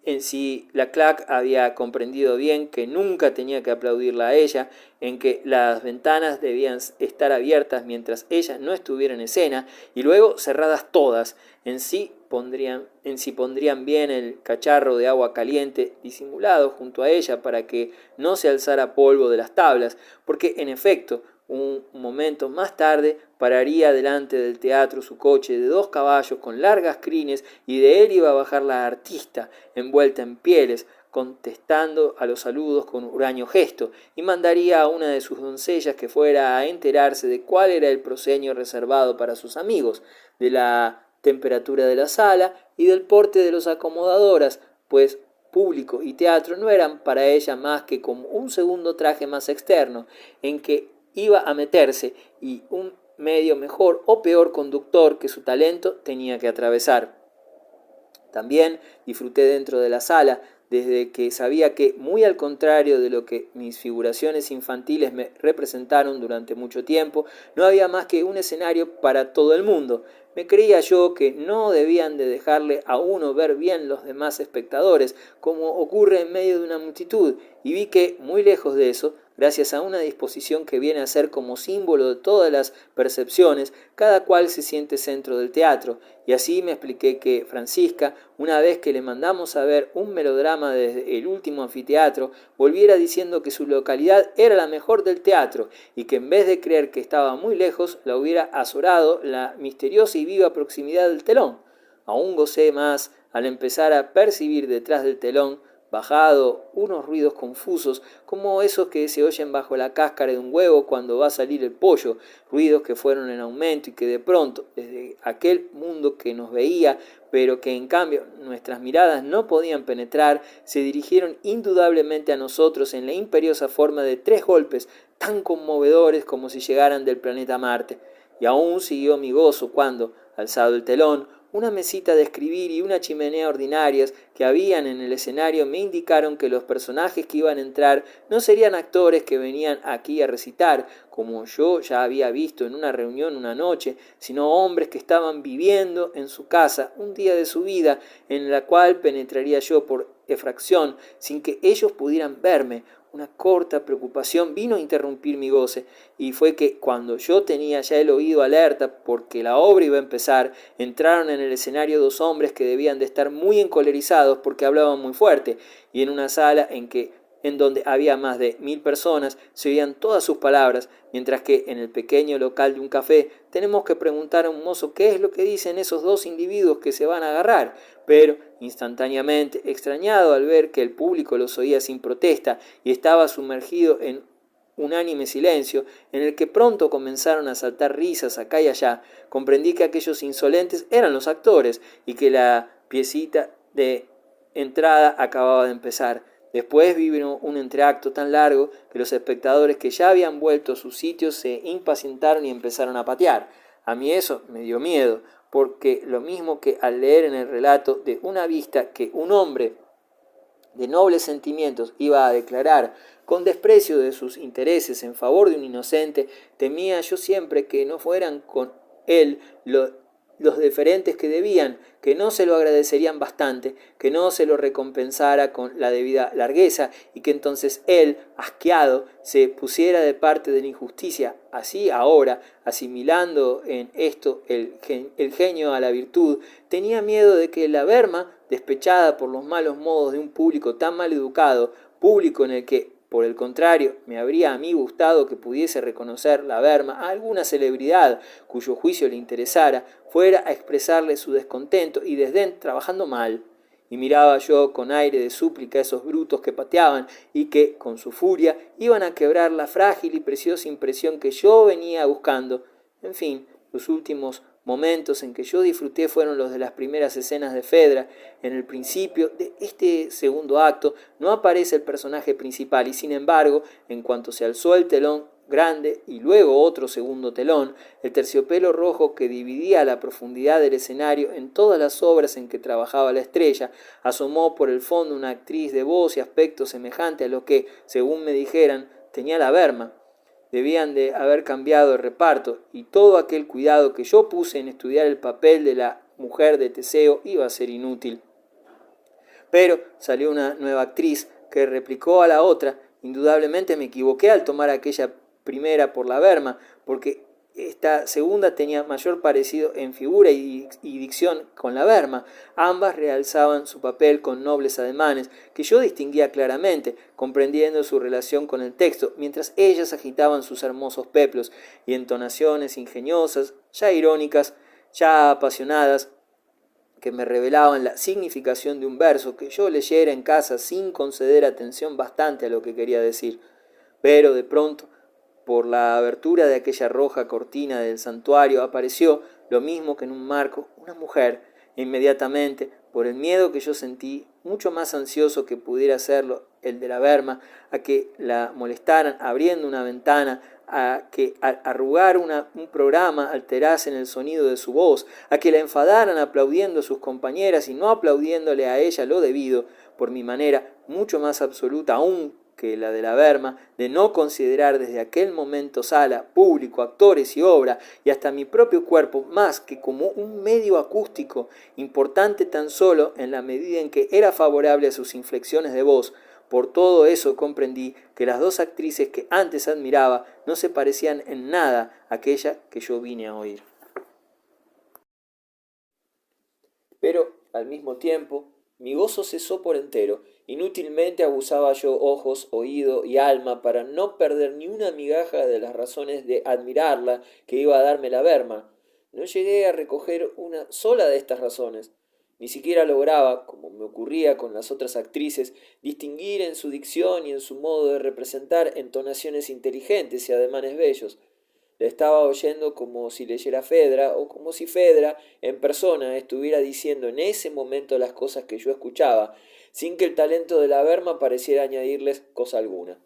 en si la Clack había comprendido bien que nunca tenía que aplaudirla a ella, en que las ventanas debían estar abiertas mientras ella no estuviera en escena y luego cerradas todas, en si pondrían bien el cacharro de agua caliente disimulado junto a ella para que no se alzara polvo de las tablas, porque en efecto un momento más tarde pararía delante del teatro su coche de 2 caballos con largas crines y de él iba a bajar la artista, envuelta en pieles, contestando a los saludos con huraño gesto, y mandaría a una de sus doncellas que fuera a enterarse de cuál era el proscenio reservado para sus amigos, de la temperatura de la sala y del porte de los acomodadoras, pues público y teatro no eran para ella más que como un segundo traje más externo, en que iba a meterse y un medio mejor o peor conductor que su talento tenía que atravesar. También disfruté dentro de la sala, desde que sabía que, muy al contrario de lo que mis figuraciones infantiles me representaron durante mucho tiempo, no había más que un escenario para todo el mundo. Me creía yo que no debían de dejarle a uno ver bien los demás espectadores, como ocurre en medio de una multitud, y vi que, muy lejos de eso, gracias a una disposición que viene a ser como símbolo de todas las percepciones, cada cual se siente centro del teatro, y así me expliqué que Francisca, una vez que le mandamos a ver un melodrama desde el último anfiteatro, volviera diciendo que su localidad era la mejor del teatro, y que en vez de creer que estaba muy lejos, la hubiera azorado la misteriosa y viva proximidad del telón. Aún gocé más al empezar a percibir detrás del telón bajado unos ruidos confusos, como esos que se oyen bajo la cáscara de un huevo cuando va a salir el pollo, ruidos que fueron en aumento y que de pronto, desde aquel mundo que nos veía, pero que en cambio nuestras miradas no podían penetrar, se dirigieron indudablemente a nosotros en la imperiosa forma de 3 golpes, tan conmovedores como si llegaran del planeta Marte. Y aún siguió mi gozo cuando, alzado el telón, una mesita de escribir y una chimenea ordinarias que habían en el escenario me indicaron que los personajes que iban a entrar no serían actores que venían aquí a recitar, como yo ya había visto en una reunión una noche, sino hombres que estaban viviendo en su casa un día de su vida, en la cual penetraría yo por efracción, sin que ellos pudieran verme. Una corta preocupación vino a interrumpir mi goce, y fue que cuando yo tenía ya el oído alerta porque la obra iba a empezar, entraron en el escenario 2 hombres que debían de estar muy encolerizados porque hablaban muy fuerte, y en una sala en donde había más de 1000 personas, se oían todas sus palabras, mientras que en el pequeño local de un café tenemos que preguntar a un mozo qué es lo que dicen esos 2 individuos que se van a agarrar, pero instantáneamente, extrañado al ver que el público los oía sin protesta y estaba sumergido en unánime silencio, en el que pronto comenzaron a saltar risas acá y allá, comprendí que aquellos insolentes eran los actores y que la piecita de entrada acababa de empezar. Después vino un entreacto tan largo que los espectadores que ya habían vuelto a sus sitios se impacientaron y empezaron a patear. A mí eso me dio miedo, porque lo mismo que al leer en el relato de una vista que un hombre de nobles sentimientos iba a declarar con desprecio de sus intereses en favor de un inocente, temía yo siempre que no fueran con él los deferentes que debían, que no se lo agradecerían bastante, que no se lo recompensara con la debida largueza, y que entonces él, asqueado, se pusiera de parte de la injusticia. Así ahora, asimilando en esto el genio a la virtud, tenía miedo de que la Berma, despechada por los malos modos de un público tan mal educado, público en el que, por el contrario, me habría a mí gustado que pudiese reconocer la Berma a alguna celebridad cuyo juicio le interesara, fuera a expresarle su descontento y desdén trabajando mal. Y miraba yo con aire de súplica a esos brutos que pateaban y que, con su furia, iban a quebrar la frágil y preciosa impresión que yo venía buscando. En fin, Los últimos momentos en que yo disfruté fueron los de las primeras escenas de Fedra. En el principio de este segundo acto no aparece el personaje principal y sin embargo, en cuanto se alzó el telón grande y luego otro segundo telón, el terciopelo rojo que dividía la profundidad del escenario en todas las obras en que trabajaba la estrella, asomó por el fondo una actriz de voz y aspecto semejante a lo que, según me dijeran, tenía la Berma. Debían de haber cambiado el reparto, y todo aquel cuidado que yo puse en estudiar el papel de la mujer de Teseo iba a ser inútil. Pero salió una nueva actriz que replicó a la otra: indudablemente me equivoqué al tomar aquella primera por la Berma, porque esta segunda tenía mayor parecido en figura y dicción con la Berma. Ambas realzaban su papel con nobles ademanes, que yo distinguía claramente, comprendiendo su relación con el texto, mientras ellas agitaban sus hermosos peplos y entonaciones ingeniosas, ya irónicas, ya apasionadas, que me revelaban la significación de un verso que yo leyera en casa sin conceder atención bastante a lo que quería decir. Pero de pronto, por la abertura de aquella roja cortina del santuario, apareció, lo mismo que en un marco, una mujer, e inmediatamente, por el miedo que yo sentí, mucho más ansioso que pudiera serlo el de la Berma, a que la molestaran abriendo una ventana, a que al arrugar un programa alterasen el sonido de su voz, a que la enfadaran aplaudiendo a sus compañeras y no aplaudiéndole a ella lo debido, por mi manera, mucho más absoluta aún que la de la Berma, de no considerar desde aquel momento sala, público, actores y obra, y hasta mi propio cuerpo, más que como un medio acústico, importante tan solo en la medida en que era favorable a sus inflexiones de voz. Por todo eso comprendí que las dos actrices que antes admiraba no se parecían en nada a aquella que yo vine a oír. Pero, al mismo tiempo, mi gozo cesó por entero. Inútilmente abusaba yo ojos, oído y alma para no perder ni una migaja de las razones de admirarla que iba a darme la Berma. No llegué a recoger una sola de estas razones. Ni siquiera lograba, como me ocurría con las otras actrices, distinguir en su dicción y en su modo de representar entonaciones inteligentes y ademanes bellos. Le estaba oyendo como si leyera Fedra, o como si Fedra en persona estuviera diciendo en ese momento las cosas que yo escuchaba, sin que el talento de la Berma pareciera añadirles cosa alguna.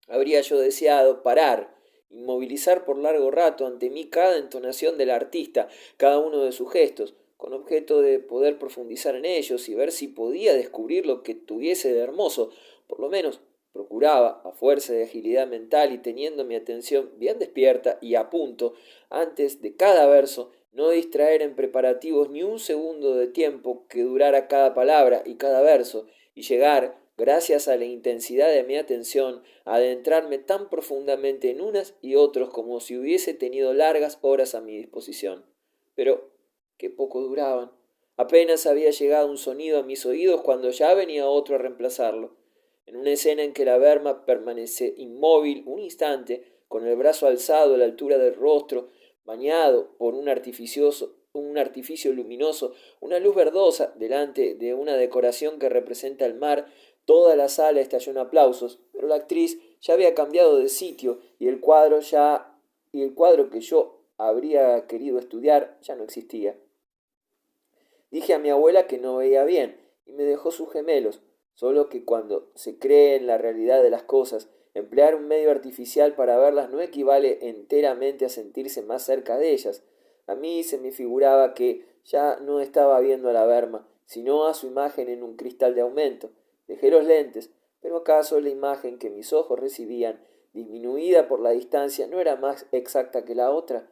Habría yo deseado parar, inmovilizar por largo rato ante mí cada entonación del artista, cada uno de sus gestos, con objeto de poder profundizar en ellos y ver si podía descubrir lo que tuviese de hermoso. Por lo menos procuraba, a fuerza de agilidad mental y teniendo mi atención bien despierta y a punto, antes de cada verso, no distraer en preparativos ni un segundo de tiempo que durara cada palabra y cada verso, y llegar, gracias a la intensidad de mi atención, a adentrarme tan profundamente en unas y otros como si hubiese tenido largas horas a mi disposición. Pero qué poco duraban. Apenas había llegado un sonido a mis oídos cuando ya venía otro a reemplazarlo. En una escena en que la Berma permanece inmóvil un instante, con el brazo alzado a la altura del rostro, bañado por un artificio luminoso, una luz verdosa, delante de una decoración que representa el mar, toda la sala estalló en aplausos, pero la actriz ya había cambiado de sitio y el cuadro que yo habría querido estudiar ya no existía. Dije a mi abuela que no veía bien y me dejó sus gemelos, solo que cuando se cree en la realidad de las cosas, emplear un medio artificial para verlas no equivale enteramente a sentirse más cerca de ellas. A mí se me figuraba que ya no estaba viendo a la Berma, sino a su imagen en un cristal de aumento. Dejé los lentes, pero acaso la imagen que mis ojos recibían, disminuida por la distancia, no era más exacta que la otra.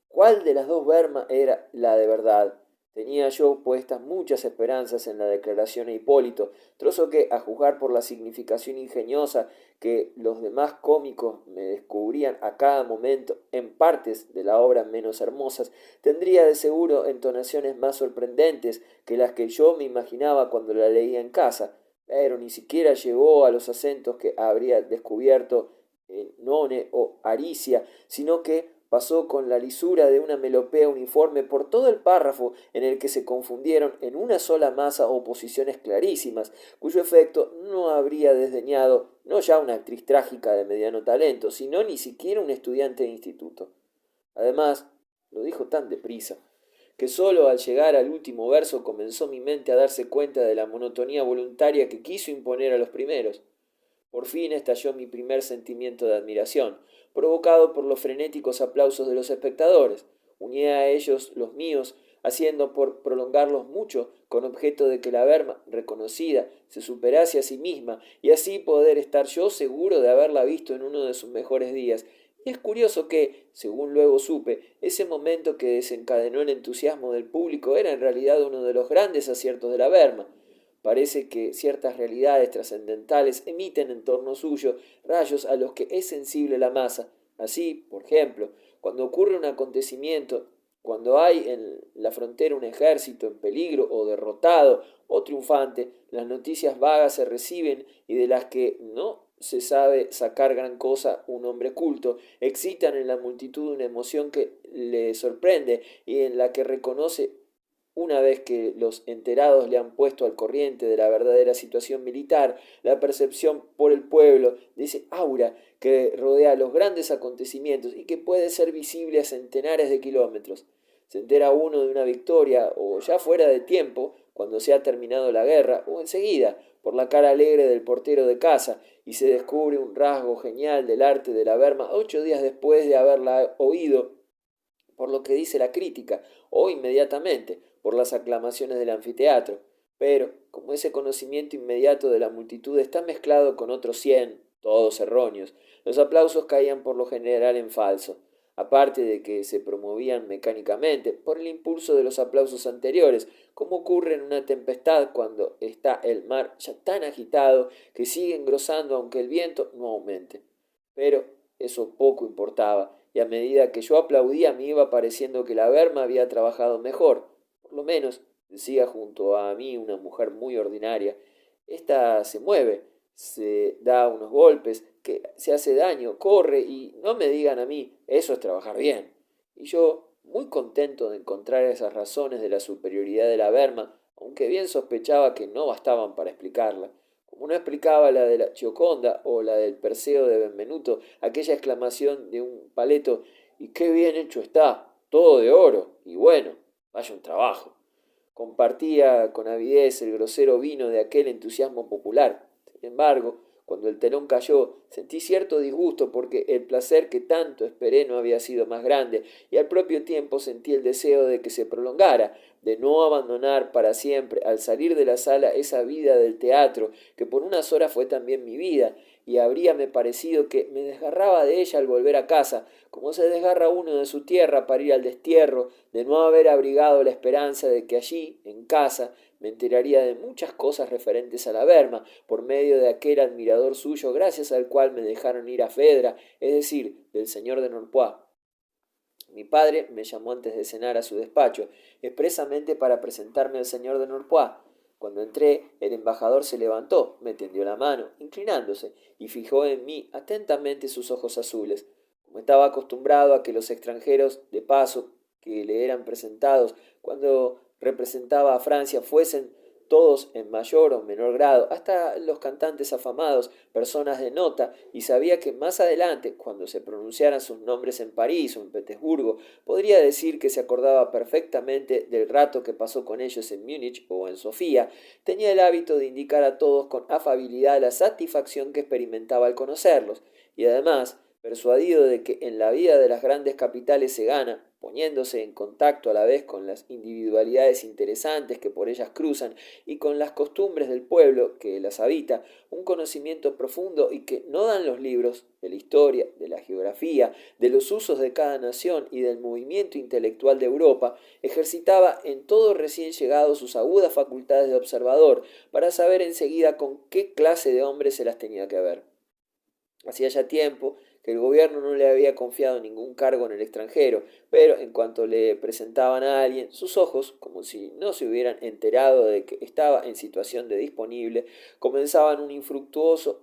¿Cuál de las dos Berma era la de verdad? Tenía yo puestas muchas esperanzas en la declaración a Hipólito, trozo que, a juzgar por la significación ingeniosa que los demás cómicos me descubrían a cada momento en partes de la obra menos hermosas, tendría de seguro entonaciones más sorprendentes que las que yo me imaginaba cuando la leía en casa, pero ni siquiera llegó a los acentos que habría descubierto en None o Aricia, sino que pasó con la lisura de una melopea uniforme por todo el párrafo en el que se confundieron en una sola masa oposiciones clarísimas, cuyo efecto no habría desdeñado no ya una actriz trágica de mediano talento, sino ni siquiera un estudiante de instituto. Además, Lo dijo tan deprisa, que sólo al llegar al último verso comenzó mi mente a darse cuenta de la monotonía voluntaria que quiso imponer a los primeros. Por fin estalló mi primer sentimiento de admiración, provocado por los frenéticos aplausos de los espectadores. Uní a ellos los míos, haciendo por prolongarlos mucho, con objeto de que la Berma, reconocida, se superase a sí misma, y así poder estar yo seguro de haberla visto en uno de sus mejores días. Y es curioso que, según luego supe, ese momento que desencadenó el entusiasmo del público era en realidad uno de los grandes aciertos de la Berma. Parece que ciertas realidades trascendentales emiten en torno suyo rayos a los que es sensible la masa. Así, por ejemplo, cuando ocurre un acontecimiento, cuando hay en la frontera un ejército en peligro o derrotado o triunfante, las noticias vagas se reciben y de las que no se sabe sacar gran cosa un hombre culto, excitan en la multitud una emoción que le sorprende y en la que reconoce una vez que los enterados le han puesto al corriente de la verdadera situación militar, la percepción por el pueblo de ese aura que rodea los grandes acontecimientos y que puede ser visible a centenares de kilómetros. Se entera uno de una victoria o ya fuera de tiempo, cuando se ha terminado la guerra, o enseguida, por la cara alegre del portero de casa, y se descubre un rasgo genial del arte de la Berma 8 días después de haberla oído, por lo que dice la crítica, o inmediatamente, por las aclamaciones del anfiteatro. Pero, como ese conocimiento inmediato de la multitud está mezclado con otros 100, todos erróneos, los aplausos caían por lo general en falso, aparte de que se promovían mecánicamente por el impulso de los aplausos anteriores, como ocurre en una tempestad cuando está el mar ya tan agitado que sigue engrosando aunque el viento no aumente. Pero eso poco importaba, y a medida que yo aplaudía me iba pareciendo que la Berma había trabajado mejor. Por lo menos, decía junto a mí una mujer muy ordinaria, esta se mueve, se da unos golpes, que se hace daño, corre y no me digan a mí, eso es trabajar bien. Y yo, muy contento de encontrar esas razones de la superioridad de la Berma, aunque bien sospechaba que no bastaban para explicarla, como no explicaba la de la Gioconda o la del Perseo de Benvenuto, aquella exclamación de un paleto, y qué bien hecho está, todo de oro, y bueno, vaya un trabajo. Compartía con avidez el grosero vino de aquel entusiasmo popular. Sin embargo, cuando el telón cayó, sentí cierto disgusto porque el placer que tanto esperé no había sido más grande, y al propio tiempo sentí el deseo de que se prolongara, de no abandonar para siempre al salir de la sala esa vida del teatro, que por unas horas fue también mi vida, y habríame parecido que me desgarraba de ella al volver a casa, como se desgarra uno de su tierra para ir al destierro, de no haber abrigado la esperanza de que allí, en casa, me enteraría de muchas cosas referentes a la Berma, por medio de aquel admirador suyo, gracias al cual me dejaron ir a Fedra, es decir, del señor de Norpois. Mi padre me llamó antes de cenar a su despacho, expresamente para presentarme al señor de Norpois. Cuando entré, el embajador se levantó, me tendió la mano, inclinándose, y fijó en mí atentamente sus ojos azules. Como estaba acostumbrado a que los extranjeros, de paso, que le eran presentados cuando representaba a Francia, fuesen todos en mayor o menor grado, hasta los cantantes afamados, personas de nota, y sabía que más adelante, cuando se pronunciaran sus nombres en París o en Petersburgo, podría decir que se acordaba perfectamente del rato que pasó con ellos en Múnich o en Sofía, tenía el hábito de indicar a todos con afabilidad la satisfacción que experimentaba al conocerlos, y además, persuadido de que en la vida de las grandes capitales se gana, poniéndose en contacto a la vez con las individualidades interesantes que por ellas cruzan y con las costumbres del pueblo que las habita, un conocimiento profundo y que no dan los libros de la historia, de la geografía, de los usos de cada nación y del movimiento intelectual de Europa, ejercitaba en todo recién llegado sus agudas facultades de observador para saber enseguida con qué clase de hombres se las tenía que ver. Hacía ya tiempo que el gobierno no le había confiado ningún cargo en el extranjero, pero en cuanto le presentaban a alguien, sus ojos, como si no se hubieran enterado de que estaba en situación de disponible, comenzaban un fructuoso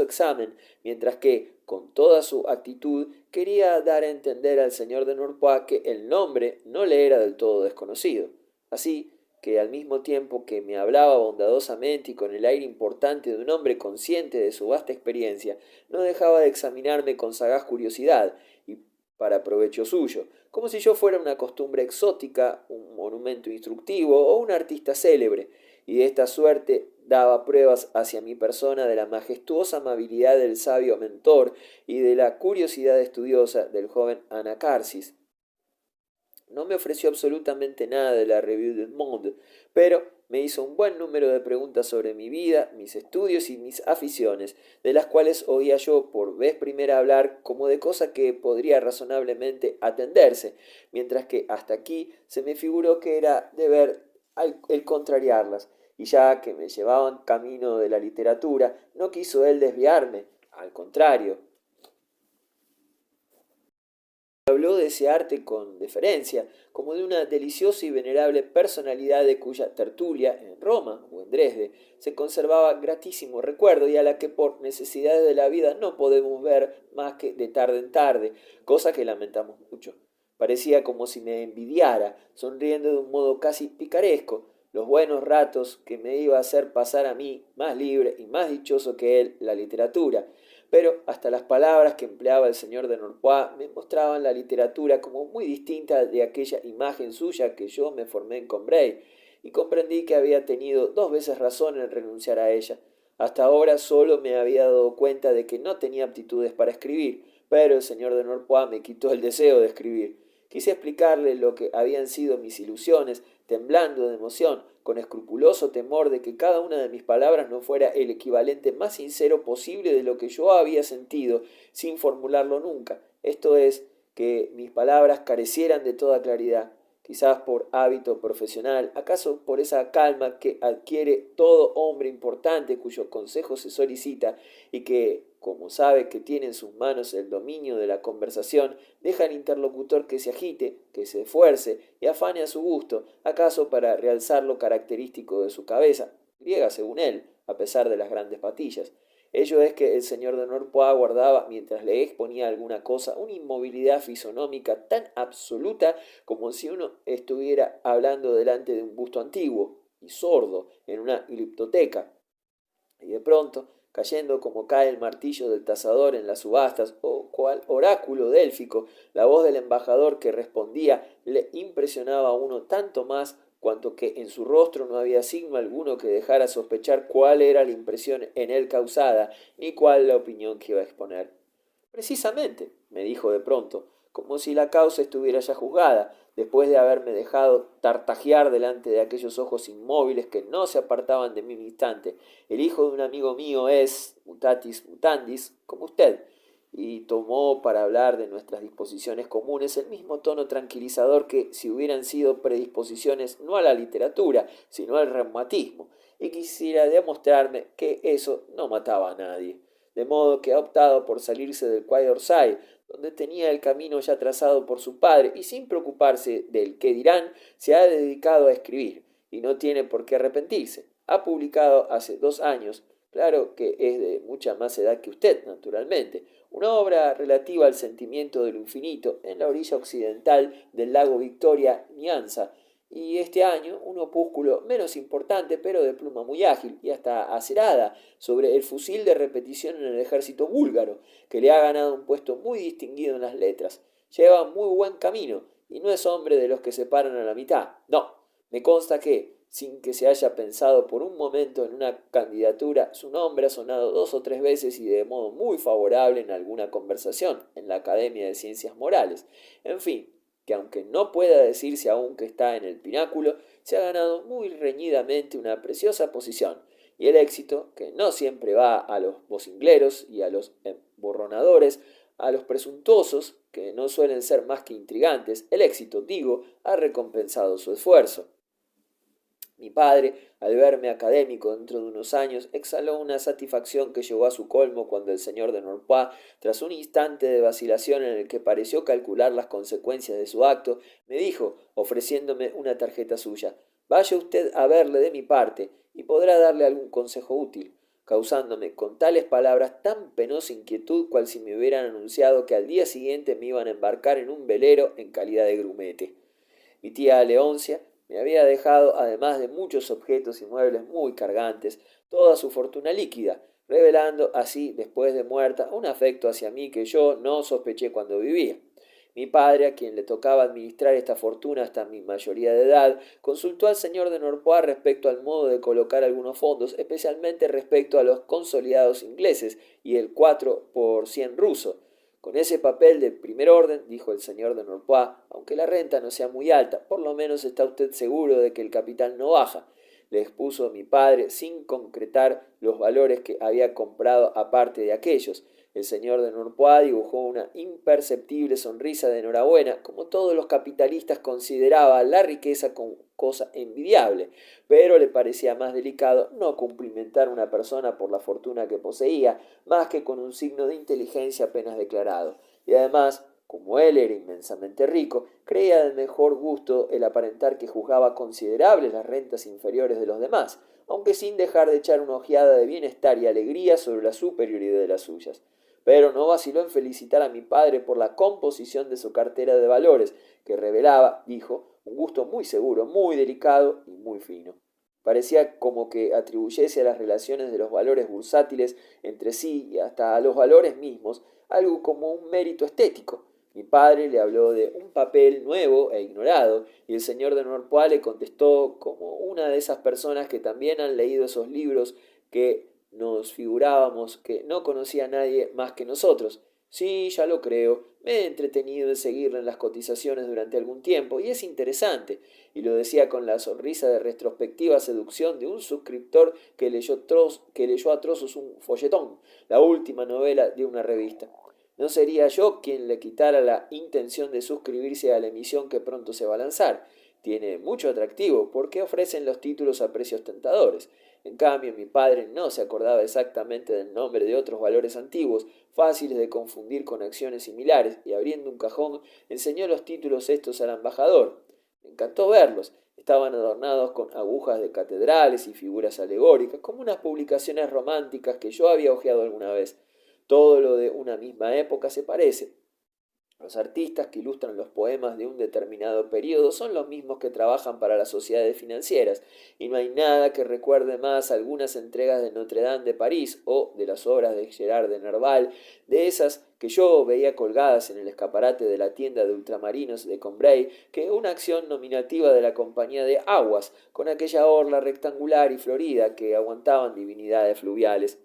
examen, mientras que, con toda su actitud, quería dar a entender al señor de Norpois que el nombre no le era del todo desconocido. Así, que al mismo tiempo que me hablaba bondadosamente y con el aire importante de un hombre consciente de su vasta experiencia, no dejaba de examinarme con sagaz curiosidad, y para provecho suyo, como si yo fuera una costumbre exótica, un monumento instructivo o un artista célebre, y de esta suerte daba pruebas hacia mi persona de la majestuosa amabilidad del sabio mentor y de la curiosidad estudiosa del joven Anacarsis. No me ofreció absolutamente nada de la Revue du Monde, pero me hizo un buen número de preguntas sobre mi vida, mis estudios y mis aficiones, de las cuales oía yo por vez primera hablar como de cosa que podría razonablemente atenderse, mientras que hasta aquí se me figuró que era deber el contrariarlas, y ya que me llevaban camino de la literatura, no quiso él desviarme, al contrario, habló de ese arte con deferencia, como de una deliciosa y venerable personalidad de cuya tertulia, en Roma o en Dresde, se conservaba gratísimo recuerdo y a la que por necesidades de la vida no podemos ver más que de tarde en tarde, cosa que lamentamos mucho. Parecía como si me envidiara, sonriendo de un modo casi picaresco, los buenos ratos que me iba a hacer pasar a mí, más libre y más dichoso que él, la literatura, pero hasta las palabras que empleaba el señor de Norpois me mostraban la literatura como muy distinta de aquella imagen suya que yo me formé en Combray, y comprendí que había tenido dos veces razón en renunciar a ella. Hasta ahora solo me había dado cuenta de que no tenía aptitudes para escribir, pero el señor de Norpois me quitó el deseo de escribir. Quise explicarle lo que habían sido mis ilusiones, temblando de emoción, con escrupuloso temor de que cada una de mis palabras no fuera el equivalente más sincero posible de lo que yo había sentido, sin formularlo nunca. Esto es, que mis palabras carecieran de toda claridad, quizás por hábito profesional, acaso por esa calma que adquiere todo hombre importante cuyo consejo se solicita y que, como sabe que tiene en sus manos el dominio de la conversación, deja al interlocutor que se agite, que se esfuerce y afane a su gusto, acaso para realzar lo característico de su cabeza, griega según él, a pesar de las grandes patillas. Ello es que el señor de Norpois guardaba, mientras le exponía alguna cosa, una inmovilidad fisonómica tan absoluta como si uno estuviera hablando delante de un busto antiguo y sordo en una gliptoteca. Y de pronto, cayendo como cae el martillo del tasador en las subastas, o cual oráculo délfico, la voz del embajador que respondía le impresionaba a uno tanto más cuanto que en su rostro no había signo alguno que dejara sospechar cuál era la impresión en él causada, ni cuál la opinión que iba a exponer. Precisamente, me dijo de pronto, como si la causa estuviera ya juzgada, después de haberme dejado tartajear delante de aquellos ojos inmóviles que no se apartaban de mí un instante. El hijo de un amigo mío es, mutatis mutandis, como usted, y tomó para hablar de nuestras disposiciones comunes el mismo tono tranquilizador que si hubieran sido predisposiciones no a la literatura, sino al reumatismo, y quisiera demostrarme que eso no mataba a nadie. De modo que ha optado por salirse del Quai d'Orsay, donde tenía el camino ya trazado por su padre, y sin preocuparse del qué dirán, se ha dedicado a escribir, y no tiene por qué arrepentirse. Ha publicado hace 2 años, claro que es de mucha más edad que usted, naturalmente, una obra relativa al sentimiento de lo infinito en la orilla occidental del lago Victoria, Nyanza, y este año un opúsculo menos importante pero de pluma muy ágil y hasta acerada sobre el fusil de repetición en el ejército búlgaro, que le ha ganado un puesto muy distinguido en las letras. Lleva muy buen camino y no es hombre de los que se paran a la mitad. No, me consta que, sin que se haya pensado por un momento en una candidatura, su nombre ha sonado 2 o 3 veces y de modo muy favorable en alguna conversación en la Academia de Ciencias Morales. En fin, que aunque no pueda decirse aún que está en el pináculo, se ha ganado muy reñidamente una preciosa posición, y el éxito, que no siempre va a los vocingleros y a los emborronadores, a los presuntuosos, que no suelen ser más que intrigantes, el éxito, digo, ha recompensado su esfuerzo. Mi padre, al verme académico dentro de unos años, exhaló una satisfacción que llegó a su colmo cuando el señor de Norpois, tras un instante de vacilación en el que pareció calcular las consecuencias de su acto, me dijo, ofreciéndome una tarjeta suya, vaya usted a verle de mi parte, y podrá darle algún consejo útil, causándome con tales palabras tan penosa inquietud cual si me hubieran anunciado que al día siguiente me iban a embarcar en un velero en calidad de grumete. Mi tía Leoncia me había dejado, además de muchos objetos y muebles muy cargantes, toda su fortuna líquida, revelando así, después de muerta, un afecto hacia mí que yo no sospeché cuando vivía. Mi padre, a quien le tocaba administrar esta fortuna hasta mi mayoría de edad, consultó al señor de Norpois respecto al modo de colocar algunos fondos, especialmente respecto a los consolidados ingleses y el 4% ruso. Con ese papel de primer orden, dijo el señor de Norpois, aunque la renta no sea muy alta, por lo menos está usted seguro de que el capital no baja. Le expuso mi padre sin concretar los valores que había comprado aparte de aquellos. El señor de Norpois dibujó una imperceptible sonrisa de enhorabuena, como todos los capitalistas consideraba la riqueza como cosa envidiable, pero le parecía más delicado no cumplimentar a una persona por la fortuna que poseía, más que con un signo de inteligencia apenas declarado. Y además, como él era inmensamente rico, creía de mejor gusto el aparentar que juzgaba considerables las rentas inferiores de los demás, aunque sin dejar de echar una ojeada de bienestar y alegría sobre la superioridad de las suyas. Pero no vaciló en felicitar a mi padre por la composición de su cartera de valores, que revelaba, dijo, un gusto muy seguro, muy delicado y muy fino. Parecía como que atribuyese a las relaciones de los valores bursátiles entre sí y hasta a los valores mismos algo como un mérito estético. Mi padre le habló de un papel nuevo e ignorado, y el señor de Norpois le contestó como una de esas personas que también han leído esos libros que nos figurábamos que no conocía a nadie más que nosotros. Sí, ya lo creo. Me he entretenido en seguirle en las cotizaciones durante algún tiempo, y es interesante. Y lo decía con la sonrisa de retrospectiva seducción de un suscriptor que leyó a trozos un folletón, la última novela de una revista. No sería yo quien le quitara la intención de suscribirse a la emisión que pronto se va a lanzar. Tiene mucho atractivo porque ofrecen los títulos a precios tentadores. En cambio, mi padre no se acordaba exactamente del nombre de otros valores antiguos, fáciles de confundir con acciones similares, y abriendo un cajón, enseñó los títulos estos al embajador. Me encantó verlos. Estaban adornados con agujas de catedrales y figuras alegóricas, como unas publicaciones románticas que yo había hojeado alguna vez. Todo lo de una misma época se parece. Los artistas que ilustran los poemas de un determinado periodo son los mismos que trabajan para las sociedades financieras, y no hay nada que recuerde más algunas entregas de Notre Dame de París o de las obras de Gerard de Nerval, de esas que yo veía colgadas en el escaparate de la tienda de ultramarinos de Combray, que una acción nominativa de la compañía de aguas, con aquella orla rectangular y florida que aguantaban divinidades fluviales.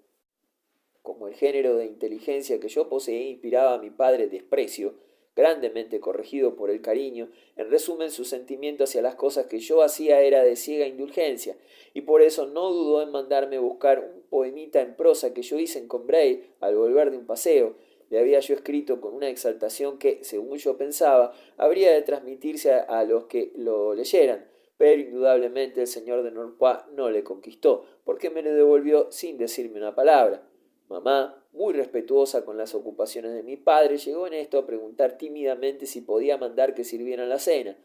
Como el género de inteligencia que yo poseía inspiraba a mi padre desprecio, grandemente corregido por el cariño, en resumen su sentimiento hacia las cosas que yo hacía era de ciega indulgencia, y por eso no dudó en mandarme buscar un poemita en prosa que yo hice en Combray al volver de un paseo. Le había yo escrito con una exaltación que, según yo pensaba, habría de transmitirse a los que lo leyeran, pero indudablemente el señor de Norpois no le conquistó, porque me lo devolvió sin decirme una palabra. Mamá, muy respetuosa con las ocupaciones de mi padre, llegó en esto a preguntar tímidamente si podía mandar que sirvieran la cena.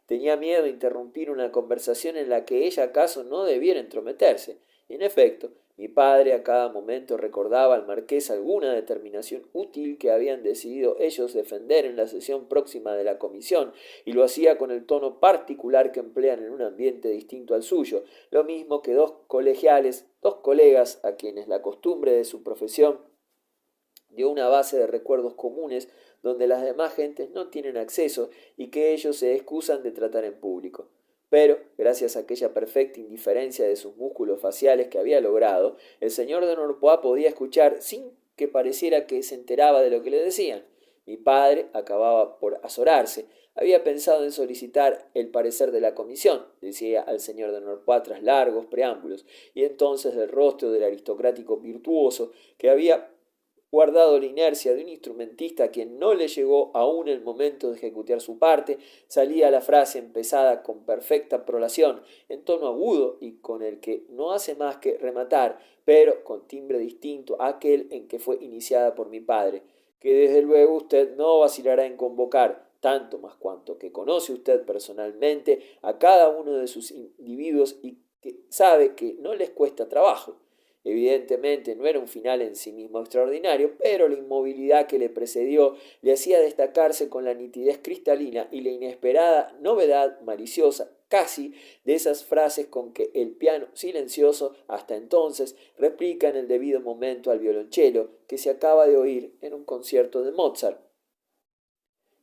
Tenía miedo de interrumpir una conversación en la que ella acaso no debiera entrometerse. Y en efecto, mi padre a cada momento recordaba al marqués alguna determinación útil que habían decidido ellos defender en la sesión próxima de la comisión, y lo hacía con el tono particular que emplean en un ambiente distinto al suyo, lo mismo que dos colegiales, dos colegas a quienes la costumbre de su profesión dio una base de recuerdos comunes donde las demás gentes no tienen acceso y que ellos se excusan de tratar en público. Pero, gracias a aquella perfecta indiferencia de sus músculos faciales que había logrado, el señor de Norpois podía escuchar sin que pareciera que se enteraba de lo que le decían. Mi padre acababa por azorarse. Había pensado en solicitar el parecer de la comisión, decía al señor de Norpois tras largos preámbulos, y entonces del rostro del aristocrático virtuoso, que había guardado la inercia de un instrumentista a quien no le llegó aún el momento de ejecutar su parte, salía la frase empezada con perfecta prolación, en tono agudo y con el que no hace más que rematar, pero con timbre distinto a aquel en que fue iniciada por mi padre, que desde luego usted no vacilará en convocar, tanto más cuanto que conoce usted personalmente a cada uno de sus individuos y que sabe que no les cuesta trabajo. Evidentemente no era un final en sí mismo extraordinario, pero la inmovilidad que le precedió le hacía destacarse con la nitidez cristalina y la inesperada novedad maliciosa casi de esas frases con que el piano silencioso hasta entonces replica en el debido momento al violonchelo que se acaba de oír en un concierto de Mozart.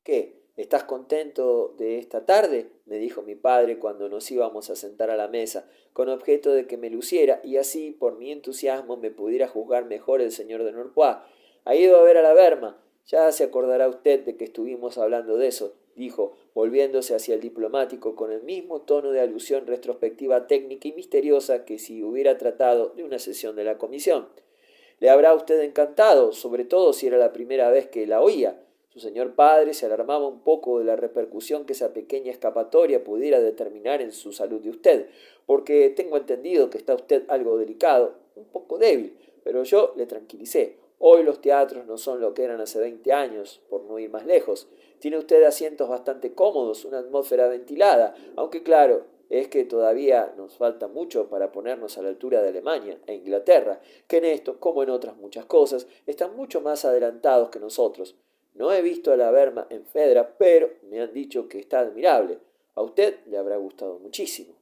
¿Qué? ¿Estás contento de esta tarde? Me dijo mi padre cuando nos íbamos a sentar a la mesa, con objeto de que me luciera y así, por mi entusiasmo, me pudiera juzgar mejor el señor de Norpois. ¿Ha ido a ver a la Berma? Ya se acordará usted de que estuvimos hablando de eso, dijo, volviéndose hacia el diplomático con el mismo tono de alusión retrospectiva técnica y misteriosa que si hubiera tratado de una sesión de la comisión. Le habrá a usted encantado, sobre todo si era la primera vez que la oía. Su señor padre se alarmaba un poco de la repercusión que esa pequeña escapatoria pudiera determinar en su salud de usted, porque tengo entendido que está usted algo delicado, un poco débil, pero yo le tranquilicé. Hoy los teatros no son lo que eran hace 20 años, por no ir más lejos. Tiene usted asientos bastante cómodos, una atmósfera ventilada, aunque claro, es que todavía nos falta mucho para ponernos a la altura de Alemania e Inglaterra, que en esto, como en otras muchas cosas, están mucho más adelantados que nosotros. No he visto a la Berma en Fedra, pero me han dicho que está admirable. A usted le habrá gustado muchísimo.